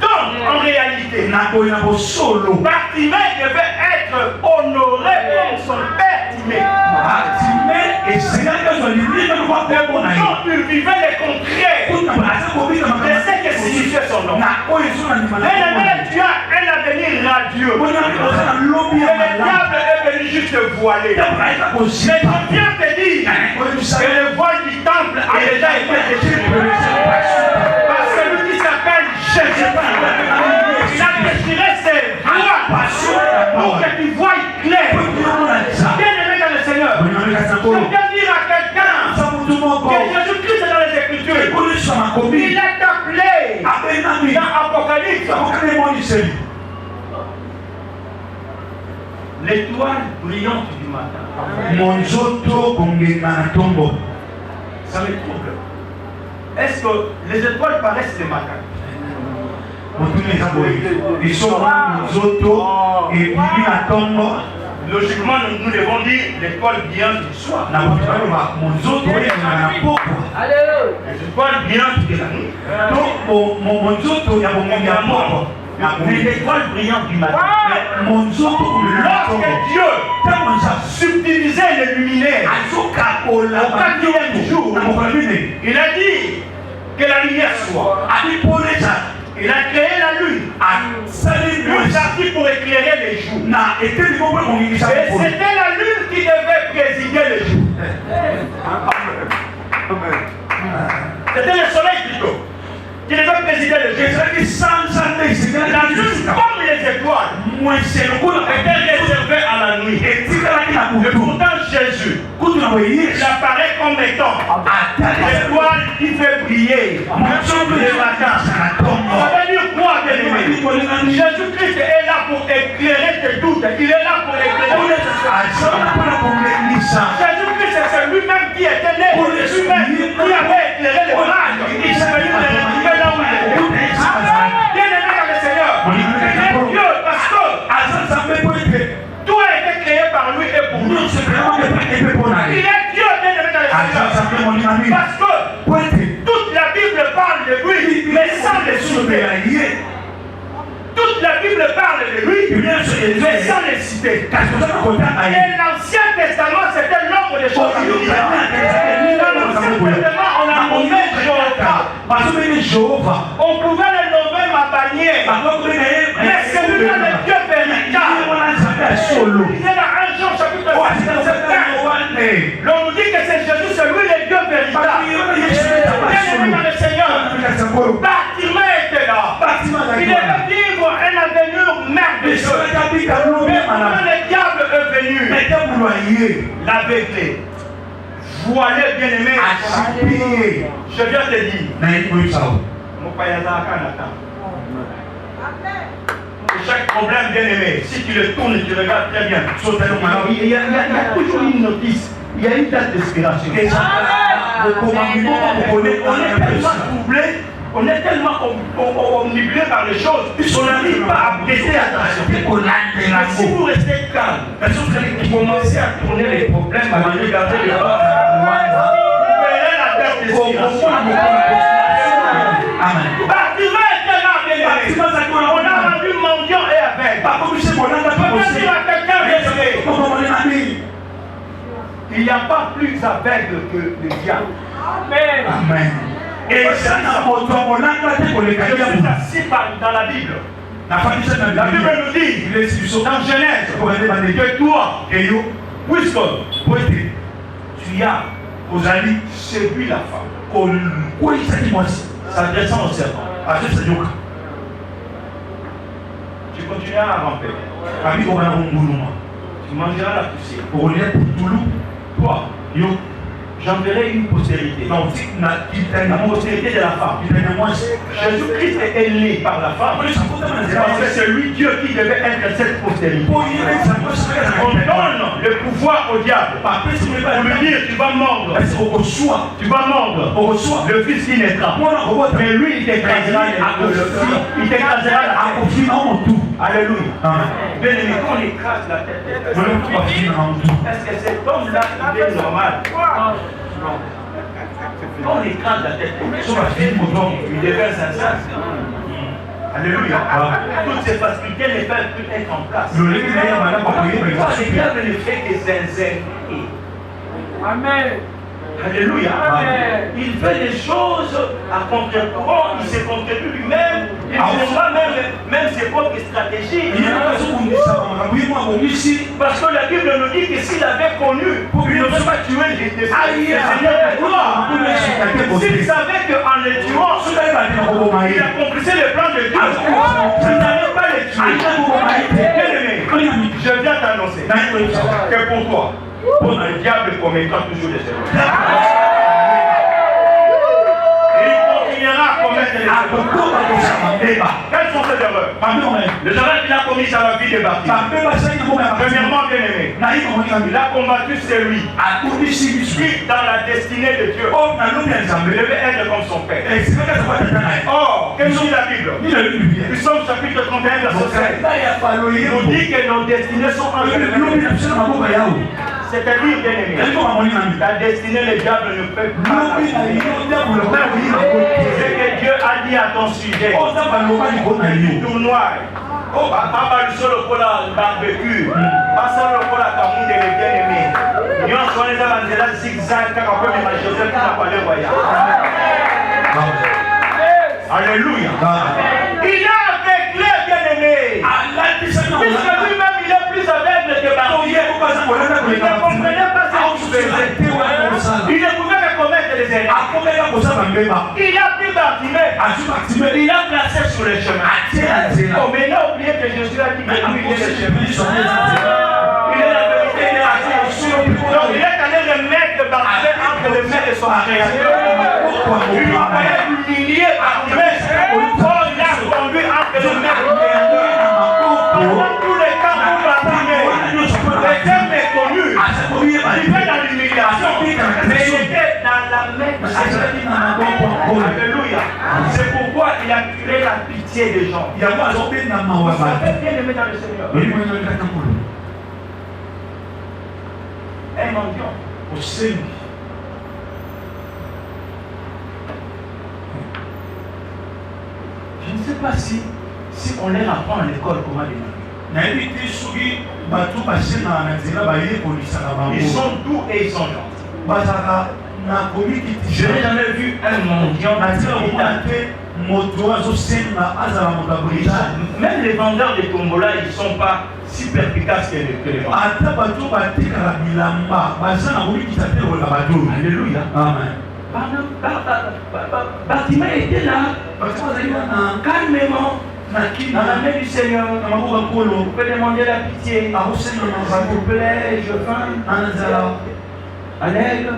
Donc, en réalité, Bartimée devait être honoré comme son père Timée. Et pourtant, il vivait les contrées de ce que signifiait son nom. Mais tu as un avenir radieux. Et le diable est venu juste voiler. Mais je viens te dire que le voile du temple a déjà été déchiré. Par celui qui s'appelle Jésus. Il a déchiré ses voiles pour que tu voies clair. Bien-aimé dans le Seigneur, je viens dire à quelqu'un que Jésus-Christ est dans les Écritures. Il est appelé dans Apocalypse l'étoile brillante du matin. Ça me trouble. Est-ce que les étoiles paraissent le matin? Logiquement, nous devons dire l'étoile brillante du soir. Les étoiles brillantes de la nuit. Mais l'étoile brillante du matin. Lorsque Dieu subdivisait les luminaires au 4e jour, il a dit que la lumière soit. Il a créé la lune. Une partie pour éclairer les jours. Et c'était la lune qui devait présider les jours. C'était le soleil plutôt qui devait présider les jours. La lune, comme les étoiles, était réservée à la nuit. Et pourtant Jésus, il apparaît comme étant l'étoile qui fait briller le matin. Ça veut dire quoi, bien-aimé? Jésus-Christ est là pour éclairer tes doutes. Il est là pour éclairer tes Jésus-Christ, c'est lui-même qui était né. Lui-même qui avait éclairé les mages. Il s'est venu les retrouver là où il était. Bien-aimé dans le Seigneur, il est Dieu parce que tout a été créé par lui et pour lui. Il est Dieu, bien-aimé dans le Seigneur. Parce que toute la Bible parle de lui, mais sans les citer. Toute la Bible parle de lui, mais sans les citer. Et l'Ancien Testament, c'était l'ombre des choses. Dans l'Ancien Testament, on a nommé Jéhovah. On pouvait le nommer ma bannière. Mais celui-là, le Dieu véritable. Il est dans 1 Jean chapitre 6, verset 15. L'on nous dit que c'est Jésus, c'est lui le Dieu véritable. Bien-aimé dans le Seigneur, Bartimée était là. Il devait vivre un avenir merveilleux. Mais quand le diable est venu l'aveuglé, voilé bien-aimé. Je viens te dire, mon père chaque problème bien-aimé, si tu le tournes et tu regardes très bien, il y a toujours une notice, il y a une date d'expiration. On est tellement troublé, on est tellement omnibulé par les choses, on n'arrive pas à prêter attention. Mais si vous restez calme, si vous allez commencer à tourner les problèmes, à regarder les choses, vous verrez la date d'expiration. Bartimée est tellement bien-aimé. On a rendu mendiant et aveugle. Peut-être qu'il y a quelqu'un bien-aimé. Il n'y a pas plus aveugle que le diable. Amen. Et ça, je suis assis dans la Bible. La Bible nous dit, dans Genèse, que toi, puisque tu as séduit la femme, s'adressant au serpent, tu continueras à ramper. Tu mangeras la poussière. Toi, j'enverrai une postérité. La postérité de la femme. Jésus-Christ est né par la femme. Parce que c'est lui, Dieu, qui devait être cette postérité. On donne le pouvoir au diable pour lui dire tu vas mordre. Tu vas mordre le fils qui naîtra. Mais lui, il t'écrasera la tête. Alléluia. Bien aimé, quand on écrase la tête, est-ce que cet homme-là, il est normal? Non. Quand on écrase la tête, il devient sincère. Alléluia. Toutes ces facilités ne peuvent plus être en place. Le diable ne fait que zinzin. Amen. Alléluia. Amen. Il fait des choses à contre-courant, il se contribue lui-même, il ne fait pas même ses propres stratégies. Parce que la Bible nous dit que s'il avait connu, il ne aurait pas tué le Seigneur de gloire. S'il savait qu'en les tuant, il accomplissait le plan de Dieu, il n'allait pas les tuer. Bien-aimé, je viens t'annoncer que pour toi, le diable commettra toujours des erreurs. Et il continuera à commettre des erreurs. Quelles sont ces erreurs? Les erreurs qu'il a commises à la vie de Bartimée. Premièrement, bien-aimé, il a combattu celui qui, dans la destinée de Dieu, devait être comme son père. Or, qu'est-ce que dit la Bible? Psaume chapitre 31, verset 16. Il nous dit que nos destinées sont entre les mains. C'est-à-dire, bien-aimé, ta destinée, le diable ne peut pas. C'est que Dieu a dit à ton sujet. Tout noir. Pas le seul pour la barbecue. Pas seul pour la camoufle de bien-aimé. Nous sommes les avances zigzag car on peut imaginer qu'il n'a pas le voyage. Alléluia. Il a aveuglé, bien-aimé. Puisque lui-même, il est plus aveugle que Bartimée. Il ne comprenait pas ce qu'il faisait. Il ne pouvait que commettre les erreurs. Il a pris Bartimée. Il a placé sur le chemin. Oh, mais n'a oublié que Jésus a dit que lui, il est le chemin. Il est la vérité, il est la vie. Donc il est allé remettre Bartimée entre les mains de son créateur. Il lui fallait l'humilier Bartimée. Il a conduit entre les mains de son créateur. Pendant tous les temps où Bartimée, le terme est connu. Il fait dans l'humiliation, mais il était dans la main de Seigneur. Alléluia. C'est pourquoi il a tiré la pitié des gens. Il y a pas vous savez bien aimé dans le Seigneur. Un mendiant au sein. Je ne sais pas si on leur apprend à l'école comment les ils sont doux et ils sont gentils. Je n'ai jamais vu un mendiant même les vendeurs de tombola, ils ne sont pas si perspicaces que les vendeurs. Alléluia. Amen. Bartimée était là, calmement. Dans la main du Seigneur, vous pouvez demander la pitié. S'il vous plaît, je faim. À l'aide.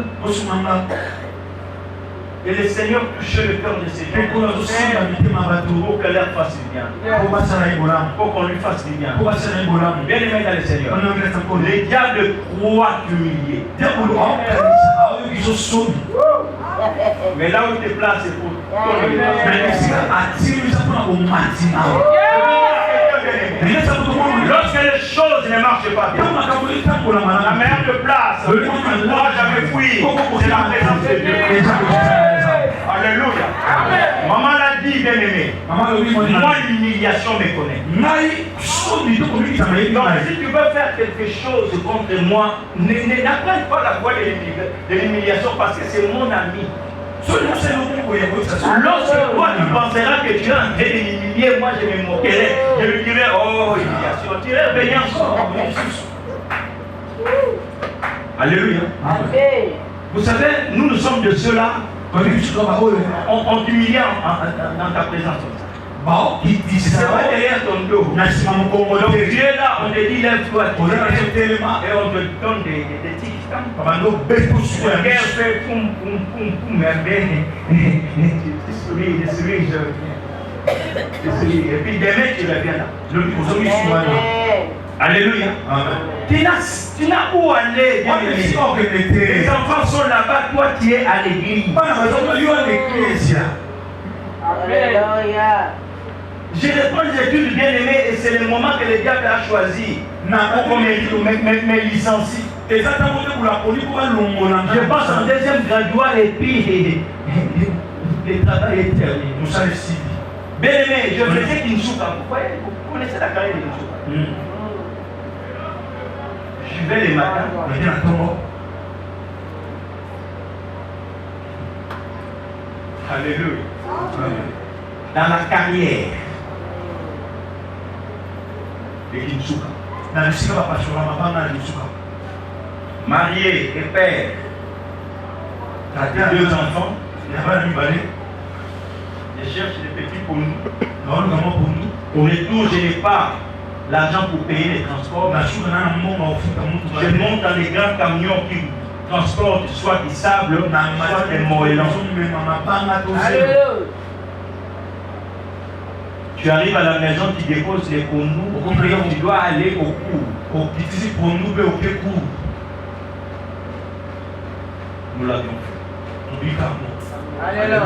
Et le Seigneur touchait le cœur de ces gens pour que leur fasse du bien. Pour qu'on lui fasse du bien. Bien aimé dans le Seigneur. Les diables croient t'humilier. Mais là où tu te places, c'est pour ton lorsque les choses ne marchent pas bien, la meilleure de place, moi j'avais fui, c'est la présence de Dieu. Alléluia. Maman l'a dit, bien aimé. Moi, l'humiliation me connaît. Donc, si tu veux faire quelque chose contre moi, n'apprends pas la voie de l'humiliation parce que c'est mon ami. Lorsque toi tu penseras que tu es en train de l'humilier, moi je me moquerai. Je lui dirai, oh, humiliation, tu es réveillant. Alléluia. Vous savez, nous sommes de ceux-là. On t'humilie dans ta présence. C'est pas derrière ton dos. Donc tu es là, on te dit lève-toi, et on te donne des tics. Le cœur fait poum poum poum poum, je souris. Et puis demain tu reviens là. Alléluia. Tu n'as où aller. Les enfants sont là-bas, toi tu es à l'église. Je reprends les études bien aimées et c'est le moment que le diable a choisi pour me licencie. Je passe en deuxième graduat et puis le travail est terminé. Bien aimé, je faisais Kinsuka. Vous connaissez la carrière de Kinsuka? Je vais les matins. Alléluia. Dans la carrière de Kinsuka. Marié et père. Deux enfants. Je cherche des petits pour nous. Au retour, je n'ai pas l'argent pour payer les transports. Je monte dans les grands camions qui transportent soit du sable, soit des moellons. Tu arrives à la maison, tu déposes les condoms, tu dois aller au cours. Nous l'avions fait. Alléluia.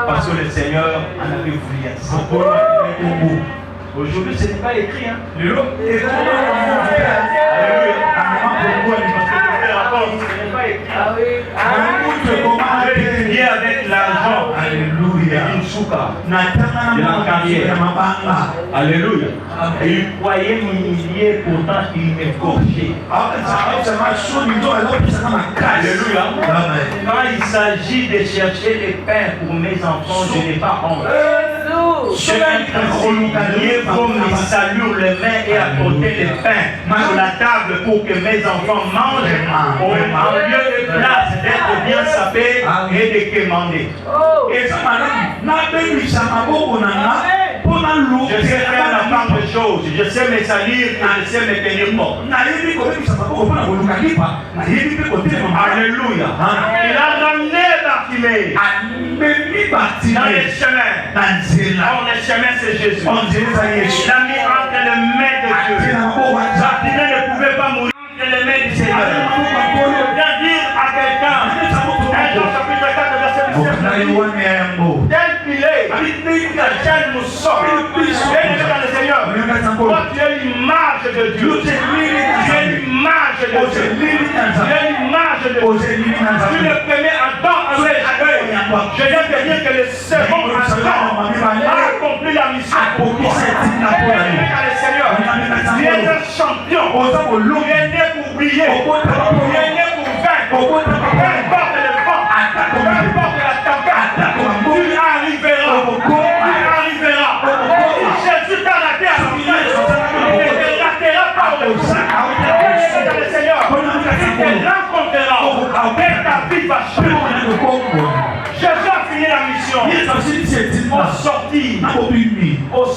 Parce que le Seigneur en avait voulu ainsi. Aujourd'hui, ce n'est pas écrit. Alléluia. J'ai avec l'argent. Alléluia. De la carrière. Alléluia. Et il croyait m'humilier, pourtant il m'égorgeait. Alléluia. Quand il s'agit de chercher les pains pour mes enfants, je n'ai pas honte. Je vais pour me saluer les mains et apporter les pains sur la table pour que mes enfants mangent au lieu de place d'être bien sapés et de quémander. Je sais faire la part de choses, je sais me salir et je sais me tenir mort. Alléluia. Il a ramené Bartimée dans les chemins. Or, les chemins, c'est Jésus. Il a mis entre les mains de Dieu. Bartimée ne pouvait pas mourir entre les mains du Seigneur. Viens dire à quelqu'un, 1 Jean chapitre 4, verset 17. Tel qu'il est, tel nous sommes. Bien-aimés dans le Seigneur, toi tu es l'image de Dieu. Tu es l'image de Dieu. Tu es l'image de Dieu. Tu le premier Adam avait joué. Je viens de dire que le second Adam a accompli la mission. Bien-aimés dans le Seigneur, tu es un champion. Tu es né pour briller. Tu es né pour vaincre. Peu importe le vent, peu importe la tempête, tu arriveras. Tu arriveras. Si Jésus t'a raté à la fin, il ne te ratera pas au sein. Dans le Seigneur, il te rencontrera. Et ta vie va changer. Jésus a fini la mission. Au sortir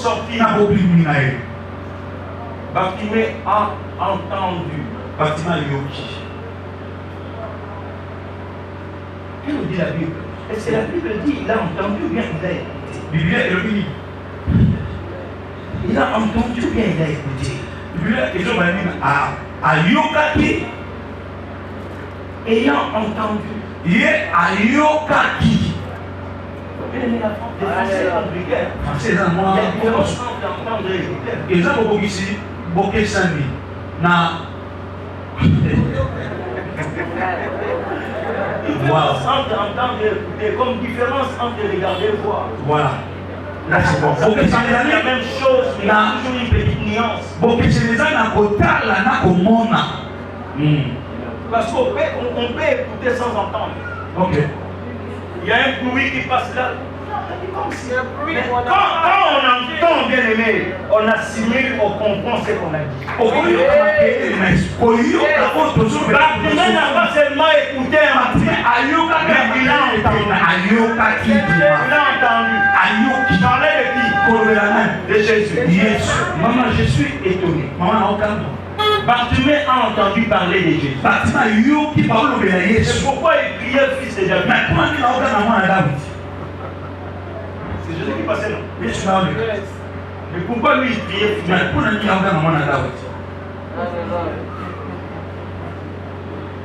sorti, Bartimée a entendu. Que nous dit la Bible? Est-ce que la Bible dit il a entendu ou bien il a écouté? Il a entendu ou bien il a écouté? Ayant entendu. Il est ayokaki. Il y a différence entre entendre et écouter. Différence entre entendre et écouter, comme différence entre regarder et voir. Voilà. Là, c'est bon. C'est la même chose, mais il y a toujours une petite nuance. Parce qu'on peut écouter sans entendre. Ok. Il y a un bruit qui passe là. Mais quand on entend, bien aimé, on assimile, on comprend ce qu'on a dit. Bartimée n'a pas seulement écouté, mais il a entendu. Il parlait de qui? De Jésus. Maman, je suis étonné. Bartimée a entendu parler de Jésus. C'est pourquoi il criait fils de David. C'est Jésus qui passait là. Mais pourquoi lui il criait fils de David?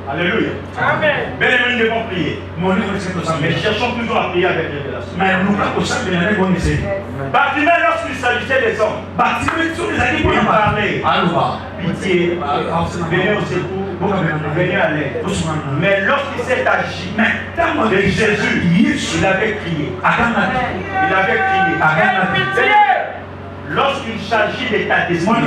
Alléluia. Amen. Bien aimé, nous devons prier. Mais cherchons toujours à prier avec révélation. Bartimée, lorsqu'il s'agissait des hommes, il parlait. Pitié, venez au secours, venez à l'aide. Mais lorsqu'il s'est agi de Jésus, il avait crié. Il avait crié. Lorsqu'il s'agit de ta destinée, ne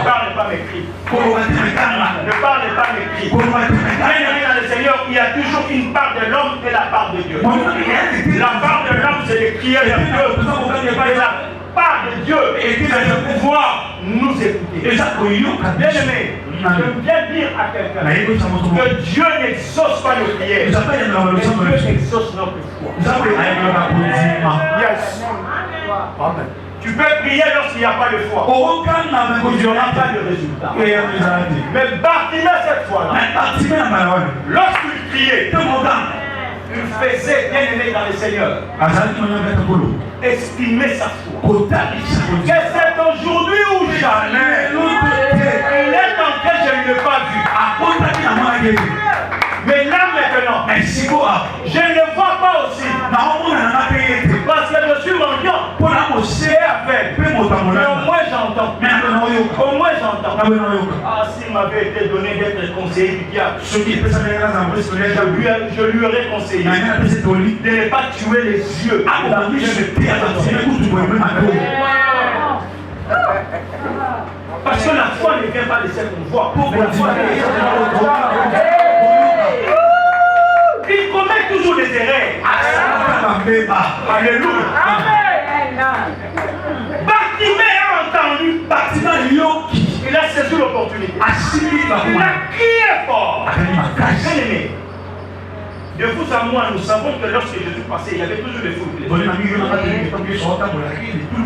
parle pas mes cris. Ne parle pas mes cris. Bien-aimé dans le Seigneur, il y a toujours une part de l'homme et la part de Dieu. La part de l'homme, c'est de crier vers Dieu. Et la part de Dieu, c'est de pouvoir nous écouter. Bien-aimé, je viens dire à quelqu'un que Dieu n'exauce pas nos prières, mais Dieu exauce notre foi. Yes. Amen. Tu peux prier lorsqu'il n'y a pas de foi. Il n'y aura pas de résultat. Mais Bartimée cette fois-là, lorsqu'il priait, il faisait, bien aimé dans le Seigneur, estimer sa foi. Que c'est aujourd'hui ou jamais. Il est entré, je ne l'ai pas vu. Mais là maintenant, je ne vois pas aussi. Parce que je suis mendiant. C'est avec. Mais au moins j'entends. Au moins j'entends. Ah, s'il m'avait été donné d'être conseiller du diable, je lui aurais conseillé de ne pas tuer les yeux. Parce que la foi ne vient pas de celle qu'on voit. La foi il commet toujours des erreurs. Alléluia. Bartimée a entendu. Il a saisi l'opportunité. Il a crié fort. Bien aimé. De vous à moi, nous savons que lorsque Jésus passait, il y avait toujours des foules.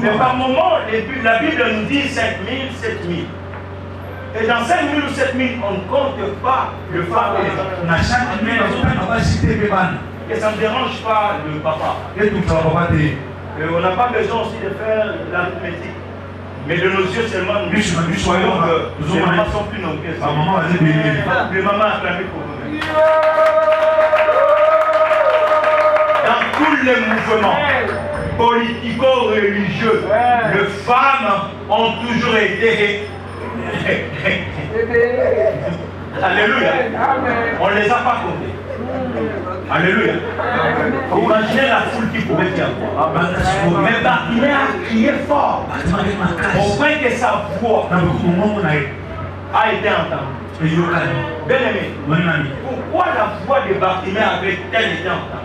Mais par moment, la Bible nous dit 5000, 7000. Et dans 5000 ou 7000, on ne compte pas le phare et les enfants. Et ça ne dérange pas le papa. Et on n'a pas besoin aussi de faire l'arithmétique. Mais de nos yeux seulement, nous soyons que les mamans sont plus nombreuses. Les mamans acclamées pour nous. Dans tous les mouvements politico-religieux, les femmes ont toujours été. Alléluia. On ne les a pas comptés. Alléluia. Imaginez la foule qui pouvait y avoir. Mais Bartimée a crié fort. Au point que sa voix a été entendue. Bien-aimé, pourquoi la voix de Bartimée avait-elle été entendue?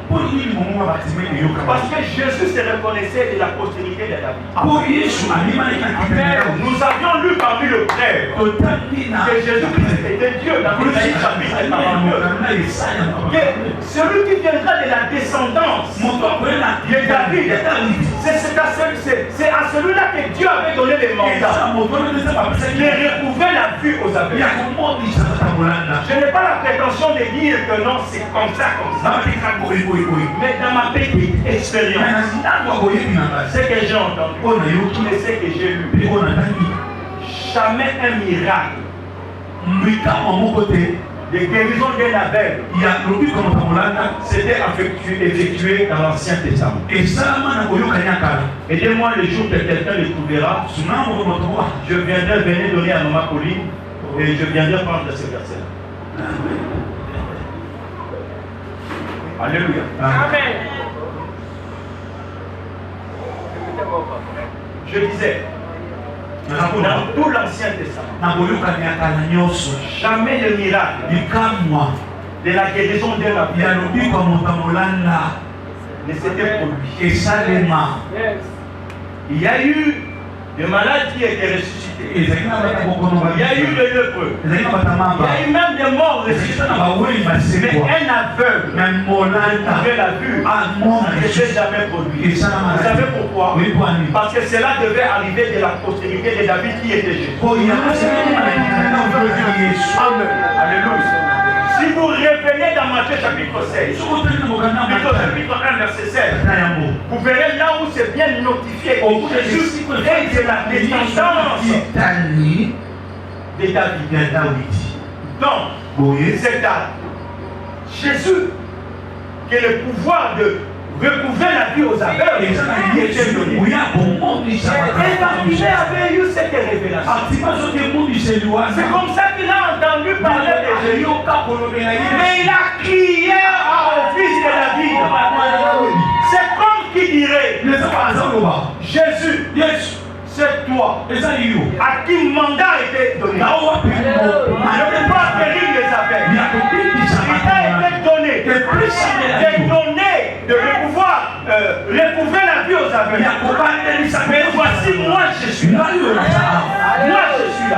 Parce que Jésus se reconnaissait de la postérité de David. Nous avions lu parmi le frère que Jésus-Christ était Dieu dans Isaïe chapitre 42. Que celui qui viendra de la descendance de David, c'est à celui-là que Dieu avait donné les mandats de recouvrer la vue aux aveugles. Je n'ai pas la prétention de dire que non, c'est comme ça. Mais dans ma petite expérience, ce que j'ai entendu, et ce que j'ai lu, jamais un miracle de guérison d'un aveugle c'était effectué dans l'Ancien Testament. Aidez-moi le jour que quelqu'un le trouvera. Je viendrai venir donner à Maman Pauline et je viendrai prendre ce verset-là. Alléluia. Amen. Je disais, dans tout l'Ancien Testament, jamais le miracle de la guérison d'un aveugle ne s'était produit. Yes. Il y a eu des malades qui étaient ressuscités. Il y a eu des lépreux. Il y a eu même des morts ressuscités. Mais un aveugle qui avait la vue ne s'était jamais produit. Vous savez pourquoi? Parce que cela devait arriver de la postérité de David qui était Jésus. Amen. Alléluia. Si vous revenez dans Matthieu chapitre 16, chapitre 1 verset 16, vous verrez là où c'est bien notifié que Jésus est de la descendance de David. Donc, c'est à Jésus que le pouvoir de recouvrir la vie aux aveugles était donné. Et Bartimée avait eu cette révélation. C'est comme ça qu'il a entendu parler de Jésus. Mais il a crié au fils de David. C'est comme qui dirait Jésus, c'est toi à qui mandat a été donné. Ne pas guérir les aveugles. Il a été donné de pouvoir recouvrir la vie aux aveugles. Mais voici, moi je suis là. Moi je suis là.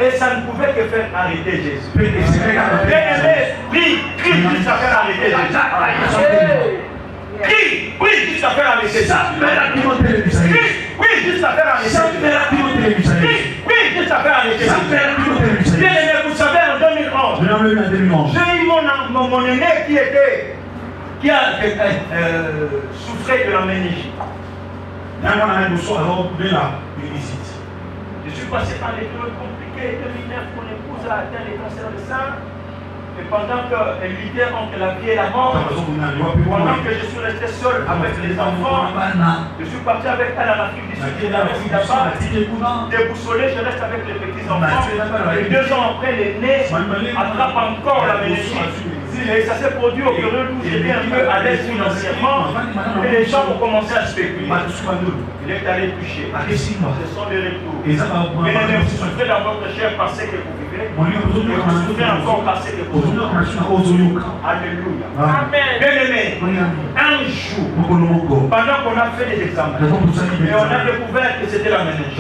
Et ça ne pouvait que faire arrêter Jésus. Bien-aimé, prie jusqu'à faire arrêter Jésus. Prie jusqu'à faire arrêter Jésus. Prie jusqu'à faire arrêter Jésus. Prie jusqu'à faire arrêter Jésus. Bien-aimé, vous savez, en 2011, j'ai eu mon aîné qui a souffert de la méningite. Je suis passé par des périodes compliquées. 2009, mon épouse a atteint le cancer de sein. Et pendant qu'elle luttait entre la vie et la mort, pendant que je suis resté seul avec les enfants, je suis parti avec elle en Afrique du Sud, déboussolé, je reste avec les petits-enfants. Et 2 ans après, l'aîné attrape encore la méningite. Et ça s'est produit au période où j'étais un peu à l'aise financièrement. Et les gens ont commencé à spéculer. Il est allé toucher. Ce sont les retours. Mais vous souffrez dans votre chair parce que vous vivez. Et vous souffrez encore parce que vous vivez. Alléluia. Amen. Bien-aimé, un jour, pendant qu'on a fait des examens, et on a découvert que c'était la méningite.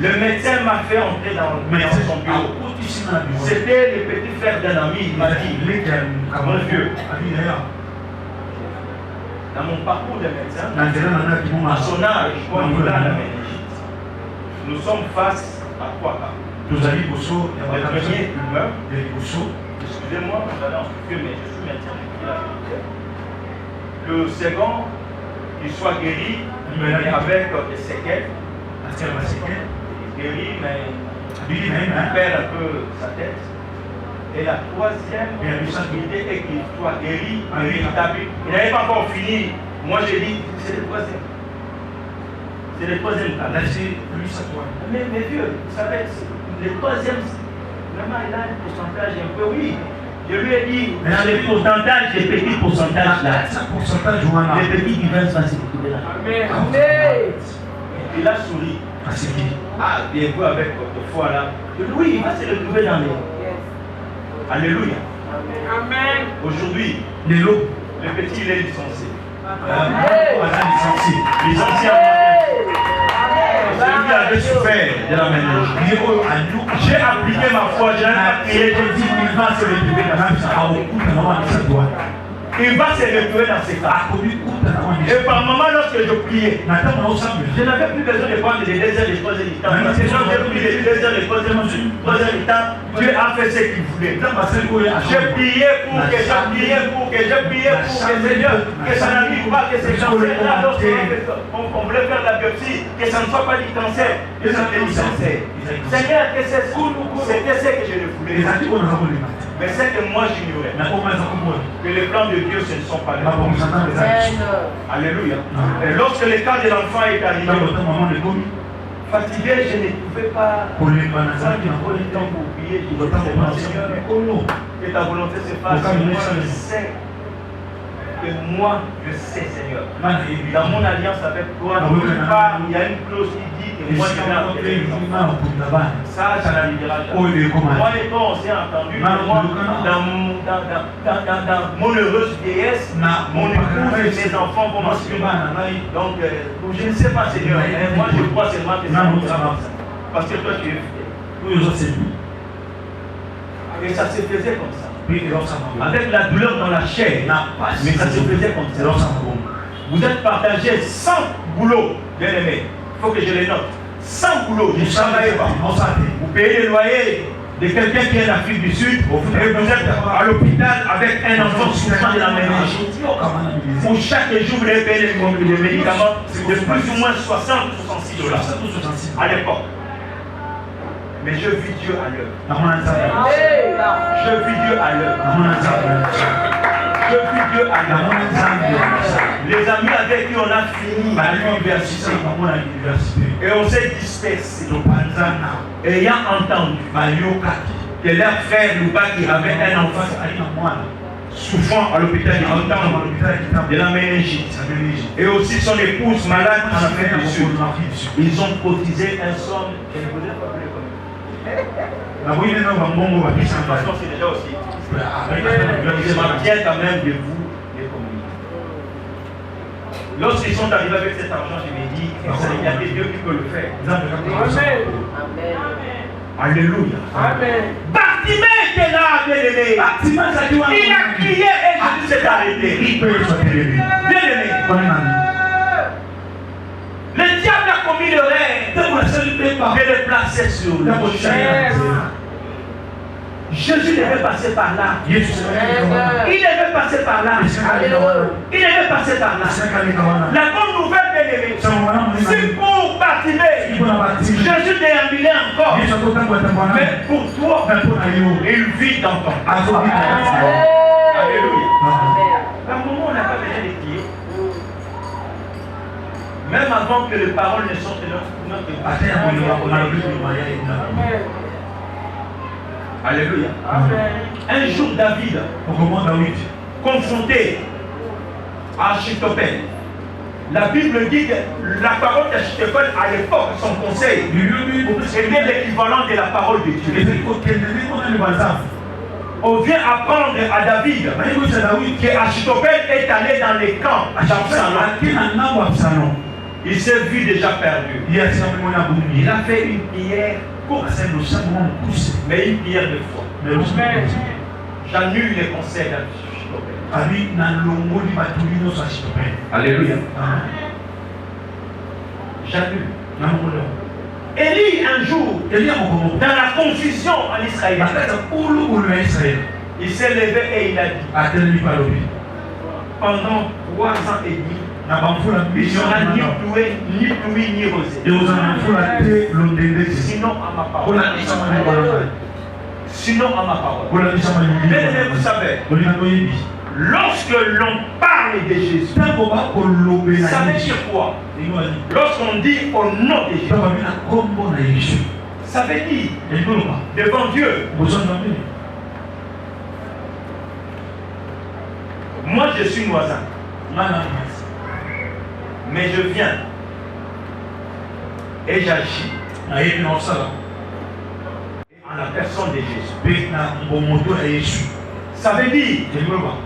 Le médecin m'a fait entrer dans son bureau. C'était le petit frère d'un ami. Il m'a dit, mon vieux, dans mon parcours de médecin, à son âge, quand il a la méningite, nous sommes face à 3 cas. Le premier humeur, excusez-moi, vous allez en souffrir, mais je suis médecin depuis la vérité. Le second, qu'il soit guéri, mais avec des séquelles. Guéri, mais il perd un peu sa tête. Et la troisième possibilité est qu'il soit guéri, mais il n'avait pas encore fini. Moi j'ai dit, c'est le troisième. C'est le troisième cas. Mais vieux, vous savez, le troisième, vraiment il a un pourcentage un peu, oui. Je lui ai dit, dans les pourcentages, les petits pourcentages là. Les petits qui viennent se retrouver là. Il a souri. Ah, bien vous avec votre foi là. Oui, il va se retrouver dans les. Alléluia. Amen. Aujourd'hui, Les lots. le petit il est licencié. Licencié. Celui qui avait souffert de la ménage. J'ai appliqué ma foi, je n'ai pas prié, je dis qu'il va se retrouver dans ce cas. Il va se retrouver dans ce cas. Et par moment, lorsque je priais, je n'avais plus besoin de prendre des 2 heures de 3 heures du temps. Parce que quand j'ai pris les 2 heures de 3 heures du temps, Dieu a fait ce qu'il voulait. J'ai prié pour que Seigneur, que ça n'arrive pas, que ces gens-là, lorsqu'on voulait faire la biopsie, que ça ne soit pas du cancer, que ça soit du cancer. Seigneur, que c'était ce que je le voulais. Mais c'est que moi j'ignorais que les plans de Dieu ce ne sont pas les plans. Alléluia. Et lorsque le cas de l'enfant est arrivé, fatigué, je ne pouvais pas prendre le temps pour prier. Je disais, Seigneur, que ta volonté se fasse. Moi, je sais, Seigneur. Dans mon alliance avec toi, il y a une clause qui dit que moi, je vais enterrer les enfants. Ça n'arrivera jamais. Moi et toi, on s'est entendu. Moi, dans mon heureuse vieillesse, mon épouse et mes enfants vont m'en suivre. Donc, je ne sais pas, Seigneur. Moi, je crois seulement que c'est comme ça. Parce que toi, tu es fidèle. Et ça se faisait comme ça. Avec la douleur dans la chair, mais ça se faisait comme ça. Vous êtes partagés sans boulot, bien aimé. Il faut que je les note. Sans boulot, vous ne travaillez pas. Vous payez le loyer de quelqu'un qui est d'Afrique du Sud et vous êtes à l'hôpital avec un enfant souffrant de la méningite. Pour chaque jour, vous devez payer les médicaments de plus ou moins 60 ou 66 dollars à l'époque. Mais je vis Dieu à l'œuvre. Je vis Dieu à l'œuvre. Je vis Dieu à l'œuvre. Les amis avec qui on a fini à l'université et on s'est dispersé, ayant entendu que leur frère Louba qui avait un enfant souffrant à l'hôpital de la méningite et aussi son épouse malade en Afrique du Sud, ils ont cotisé un somme que je ne vous ai pas voulu connaître. Parce c'est déjà aussi. Je m'abstiens quand même de vous les communiquer. Lorsqu'ils sont arrivés avec cet argent, je me dis il y a des dieux qui peuvent le faire. Amen. Alléluia. Amen. Bartimée était là, bien-aimé. Il a crié et Jésus s'est arrêté. Bien aimé. Le diable a commis le rêve de le placer sur le chaise. Jésus devait passer par là. Il devait passer par là. Il devait passer par là. La bonne nouvelle, bien aimé, c'est pour Bartimée. Jésus déambulait encore. Mais pour toi, il vit dans ton cœur. Alléluia. Dans le moment où on n'a pas besoin de prier, même avant que les paroles ne sortent de notre bouche. Alléluia. Un jour, David, confronté à Achitophel, la Bible dit que la parole d'Achitophel à l'époque, son conseil, c'était l'équivalent de la parole de Dieu. On vient apprendre à David que Achitophel est allé dans les camps d'Absalom. Il s'est vu déjà perdu. Il a fait une prière courte, mais une prière de foi. J'annule les conseils d'Achitophel. Alléluia. J'annule. Élie, un jour, dans la confusion en Israël, il s'est levé et il a dit pendant 3 ans et demi, il n'y aura ni pluie ni rosée. Sinon à ma parole. Sinon à ma parole. Mais vous savez, lorsque l'on parle de Jésus, savez sur quoi? Lorsqu'on dit au nom de Jésus, ça veut dire devant Dieu. Moi je suis voisin. Mais je viens et j'agis en la personne de Jésus. Ça veut dire,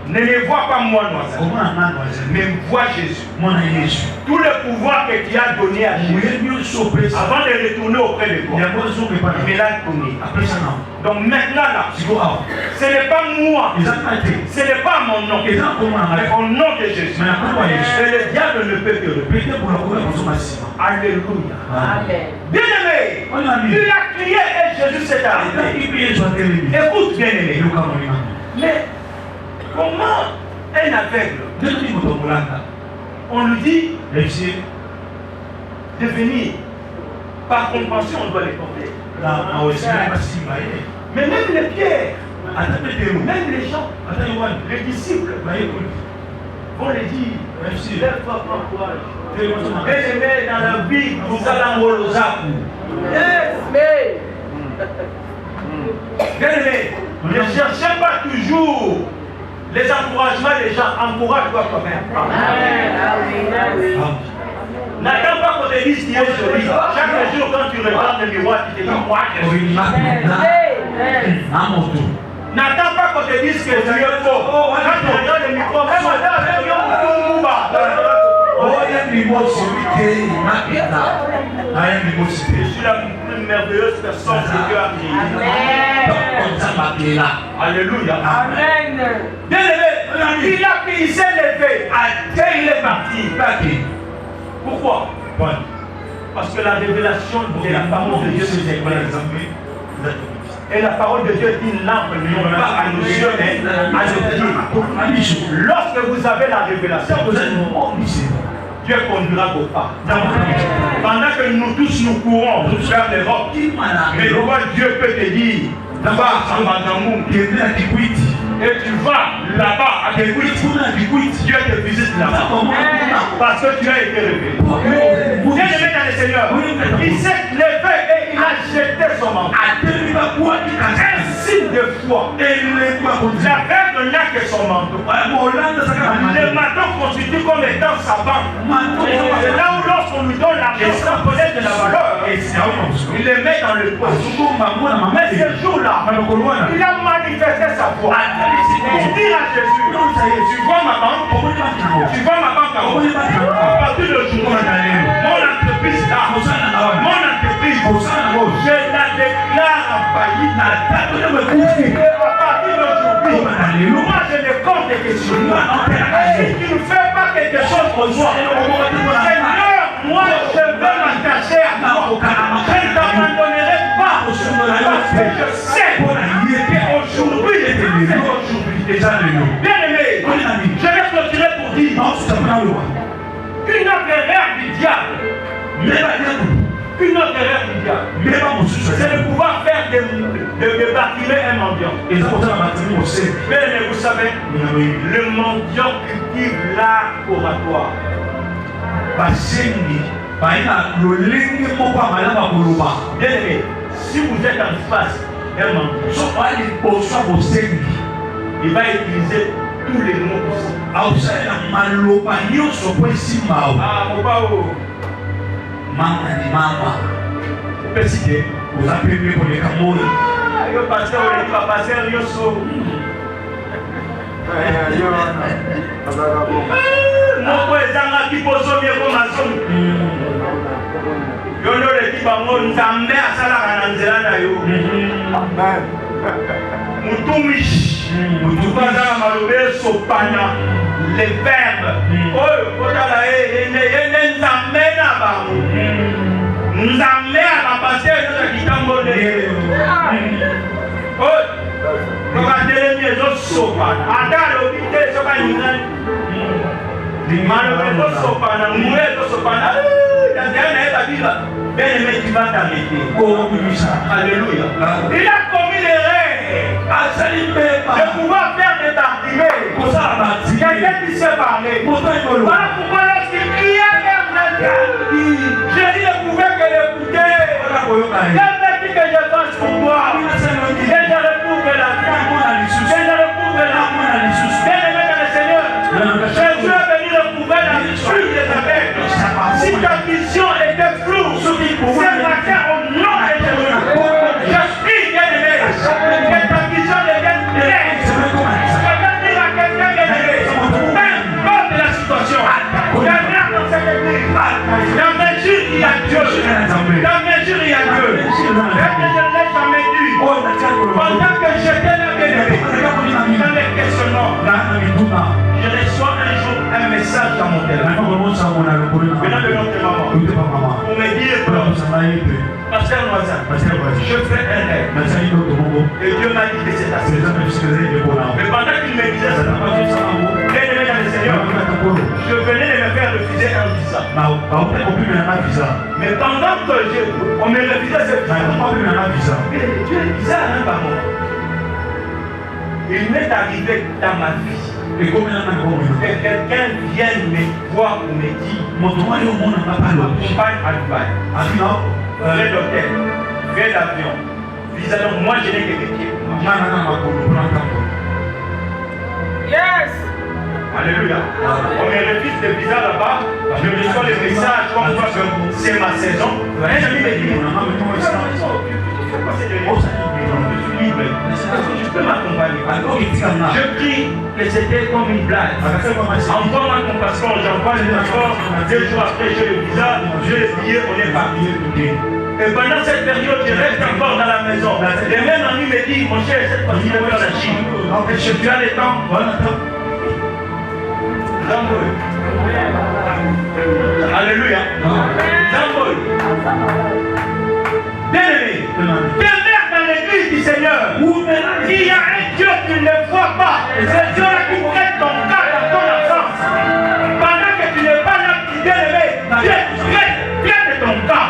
ne les vois pas moi, mais vois Jésus. Tout le pouvoir que tu as donné à Jésus, avant de retourner auprès de toi, il me l'a donné. Donc maintenant là, ce n'est pas moi, ce n'est pas mon nom, mais au nom de Jésus. Et le diable ne peut que répéter pour le Alléluia. Bien aimé, il a crié et Jésus s'est arrêté. Écoute bien aimé. Mais comment un aveugle, on lui dit de venir, par compassion on doit les porter. Mais même les pierres, même les gens, les disciples vont les dire, lève-toi, prends courage. Bien-aimé, dans la vie, nous allons au Lozaku. Bien-aimé, ne cherchez pas toujours les encouragements des gens. Encourage-toi toi-même. N'attends pas qu'on te dise qu'il est joli. Chaque jour, quand tu regardes le miroir, tu te dis moi je suis. N'attends pas qu'on te dise que tu es faux. Quand tu regardes le miroir, je suis la plus merveilleuse personne que Dieu a créée. Alléluia. Amen. Bien aimé, il s'est levé. Il est parti. Pourquoi? Parce que la révélation de la parole de Dieu c'est et la parole de Dieu est une lampe, non pas à nos yeux, mais à nos pieds. Lorsque vous avez la révélation, Dieu conduira vos pas. Pendant que nous tous nous courons vers l'Europe, mais Dieu peut te dire, là-bas, et tu vas là-bas à Kikwit, Dieu te visite là-bas. Parce que tu as été révélé. Bien aimé dans le Seigneur, il s'est levé et il a jeté son manteau. Un signe de foi. L'aveugle n'a que son manteau. Le manteau constitue comme étant sa banque. C'est là où lorsqu'on lui donne l'argent sans connaître de la valeur, il le met dans le poche. Mais ce jour-là, il a manifesté sa foi. Il dit à Jésus, tu vois ma banque, tu vois ma banque à partir de aujourd'hui, mon entreprise là, mon entreprise, je la déclare en faillite. Et à partir d'aujourd'hui, moi je ne compte que sur moi. Si tu ne fais pas quelque chose pour moi, Seigneur, moi je veux m'attacher à toi. Je ne t'abandonnerai pas. Parce que je sais qu'aujourd'hui, bien aimé, je vais clôturer pour dire une autre erreur du diable. Une autre erreur du diable, c'est de pouvoir faire de bâtiments un mendiant. Mais vous savez, le mendiant cultive l'art oratoire. Bien aimé, si vous êtes en face d'un mendiant, il va utiliser tous les mots possibles. Ah, mon pao. Mama ni mama. Pesike. Vous appelez mieux pour les camouilles. Yo pasteur, on est pas pasteur, yo so. Mon président qui pose bien comme un son. Yo no le qui bango nzambe asala kana nzela na yo. Mutumishi. Mutubaza malobe sopana. Les verbes. Oh, kotala ene nzambe na bango. Nzambe akapase yoza kitambo de. Oh, kokatele miezo sopana. Ata lobite soka nyingani. Malobe sopana, mwezo sopana. Dandiana eza bila. Bien aimé, tu vas t'arrêter. Alléluia. Il a commis l'erreur de pouvoir faire des bâtiments. Quelqu'un qui sait parler. Voilà pourquoi lorsqu'il criait vers Jésus ne pouvait que l'écouter. Qu'est-ce que je fasse pour toi? Et je retrouve la vie. Et je retrouve la vie. Bien aimé dans le Seigneur, Jésus est venu retrouver la vue des aveugles. Si ta vision était floue, ce matin au nom de Jésus, je prie bien aimé Je reçois un jour un message dans mon téléphone. Venant de notre maman. Pour me dire que Pasteur Noisa, je fais un rêve. Et Dieu m'a dit que c'est ta saison. Mais pendant qu'il me disait ça, bien-aimé dans le Seigneur, je venais de me faire refuser un visa. Mais pendant que on me refusait ce visa, Dieu est bizarre, hein, par moment. Il m'est arrivé dans ma vie que quelqu'un vienne me voir ou me dire accompagne à Dubaï, frais d'hôtel, frais d'avion, visa. Donc moi je n'ai que des pieds pour moi. Yes. Alléluia. On me refuse des visas là-bas. Je reçois les messages comme quoi que c'est ma saison. Un ami me dit, je peux m'accompagner. Je prie que c'était comme une blague. Envoie-moi ton passeport, j'envoie le passeport. 2 jours après, j'ai le visa, j'ai le billet, on est parti. Et pendant cette période, je reste encore dans la maison. Le même ami me dit, mon cher, cette fois-ci, je vais faire la Chine. Tu as le temps. Alléluia. Bien-aimé, demeure dans l'église du Seigneur. Il y a un Dieu qui ne voit pas. C'est Dieu-là qui traite ton cas dans ton absence. Pendant que tu n'es pas là, bien-aimé, Dieu traite ton cas.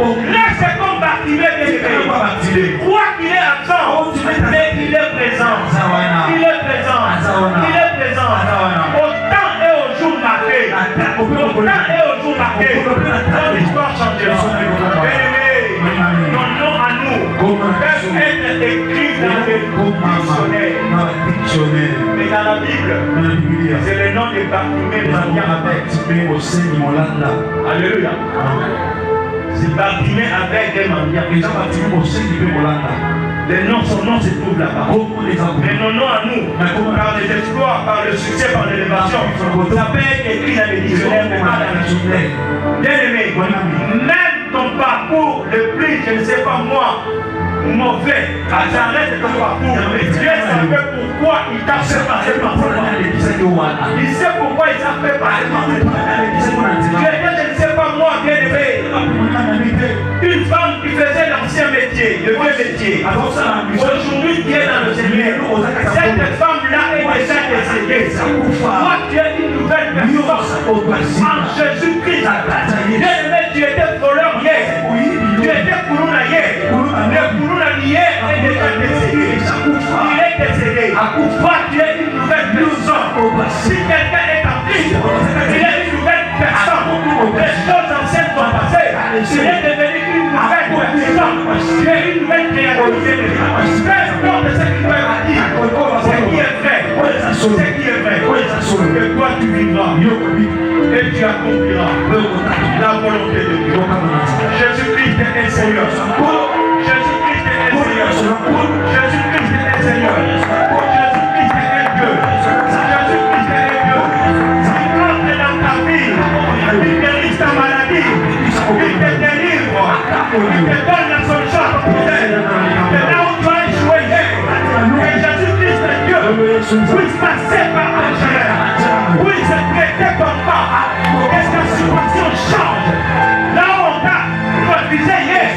Laisse comme Bartimée, bien-aimé. Tu crois qu'il est absent, mais il est présent. Il est présent. Il est présent. Au temps et au jour marqué. Au temps et au jour marqué. Ton histoire changera. Bien-aimé, ton nom à nous peut être écrit dans le dictionnaire. Mais dans la Bible, c'est le nom de Bartimée avec. Alléluia. C'est Bartimée avec des mendiants. Son nom se trouve là-bas. Mais nos noms à nous, par les exploits, par le succès, par l'élévation, ça peut être écrit dans les dictionnaires, mais pas dans les dictionnaires. Bien-aimé, même ton parcours le plus, je ne sais pas moi, mauvais, j'arrête ton parcours. Dieu savait pourquoi il t'a fait passer par là. Il sait pourquoi il t'a fait passer par là. Je ne sais pas moi, bien-aimé, une femme qui faisait l'ancien métier, le vieux métier, aujourd'hui qui est dans le Seigneur, cette femme-là est déjà décédée. Toi, tu es une nouvelle personne en Jésus-Christ. Bien-aimé, tu étais voleur hier, tu étais Koulouna hier, le Koulouna hier est déjà décédé. Il est décédé. Toi, tu es une nouvelle personne. Si quelqu'un est en Christ, il est une nouvelle personne. Les choses anciennes sont passées. Tu es devenu une nouvelle personne. Tu es une nouvelle créativité. Peu importe ce qui peut dire, ce qui est vrai, que toi tu vivras et tu accompliras la volonté de Dieu. Jésus-Christ est Seigneur. Jésus-Christ est Seigneur. Jésus-Christ est Seigneur. Jésus-Christ est Dieu. Jésus-Christ est Dieu. Il entre dans ta vie. Il guérit ta maladie. Il te délivre. Il te donne la solution à ton problème. Et là où tu as échoué hier, que Jésus-Christ est Dieu puisse passer par ton chemin, puisse traiter ton cas, que ta situation change. Là où on t'a refusé hier,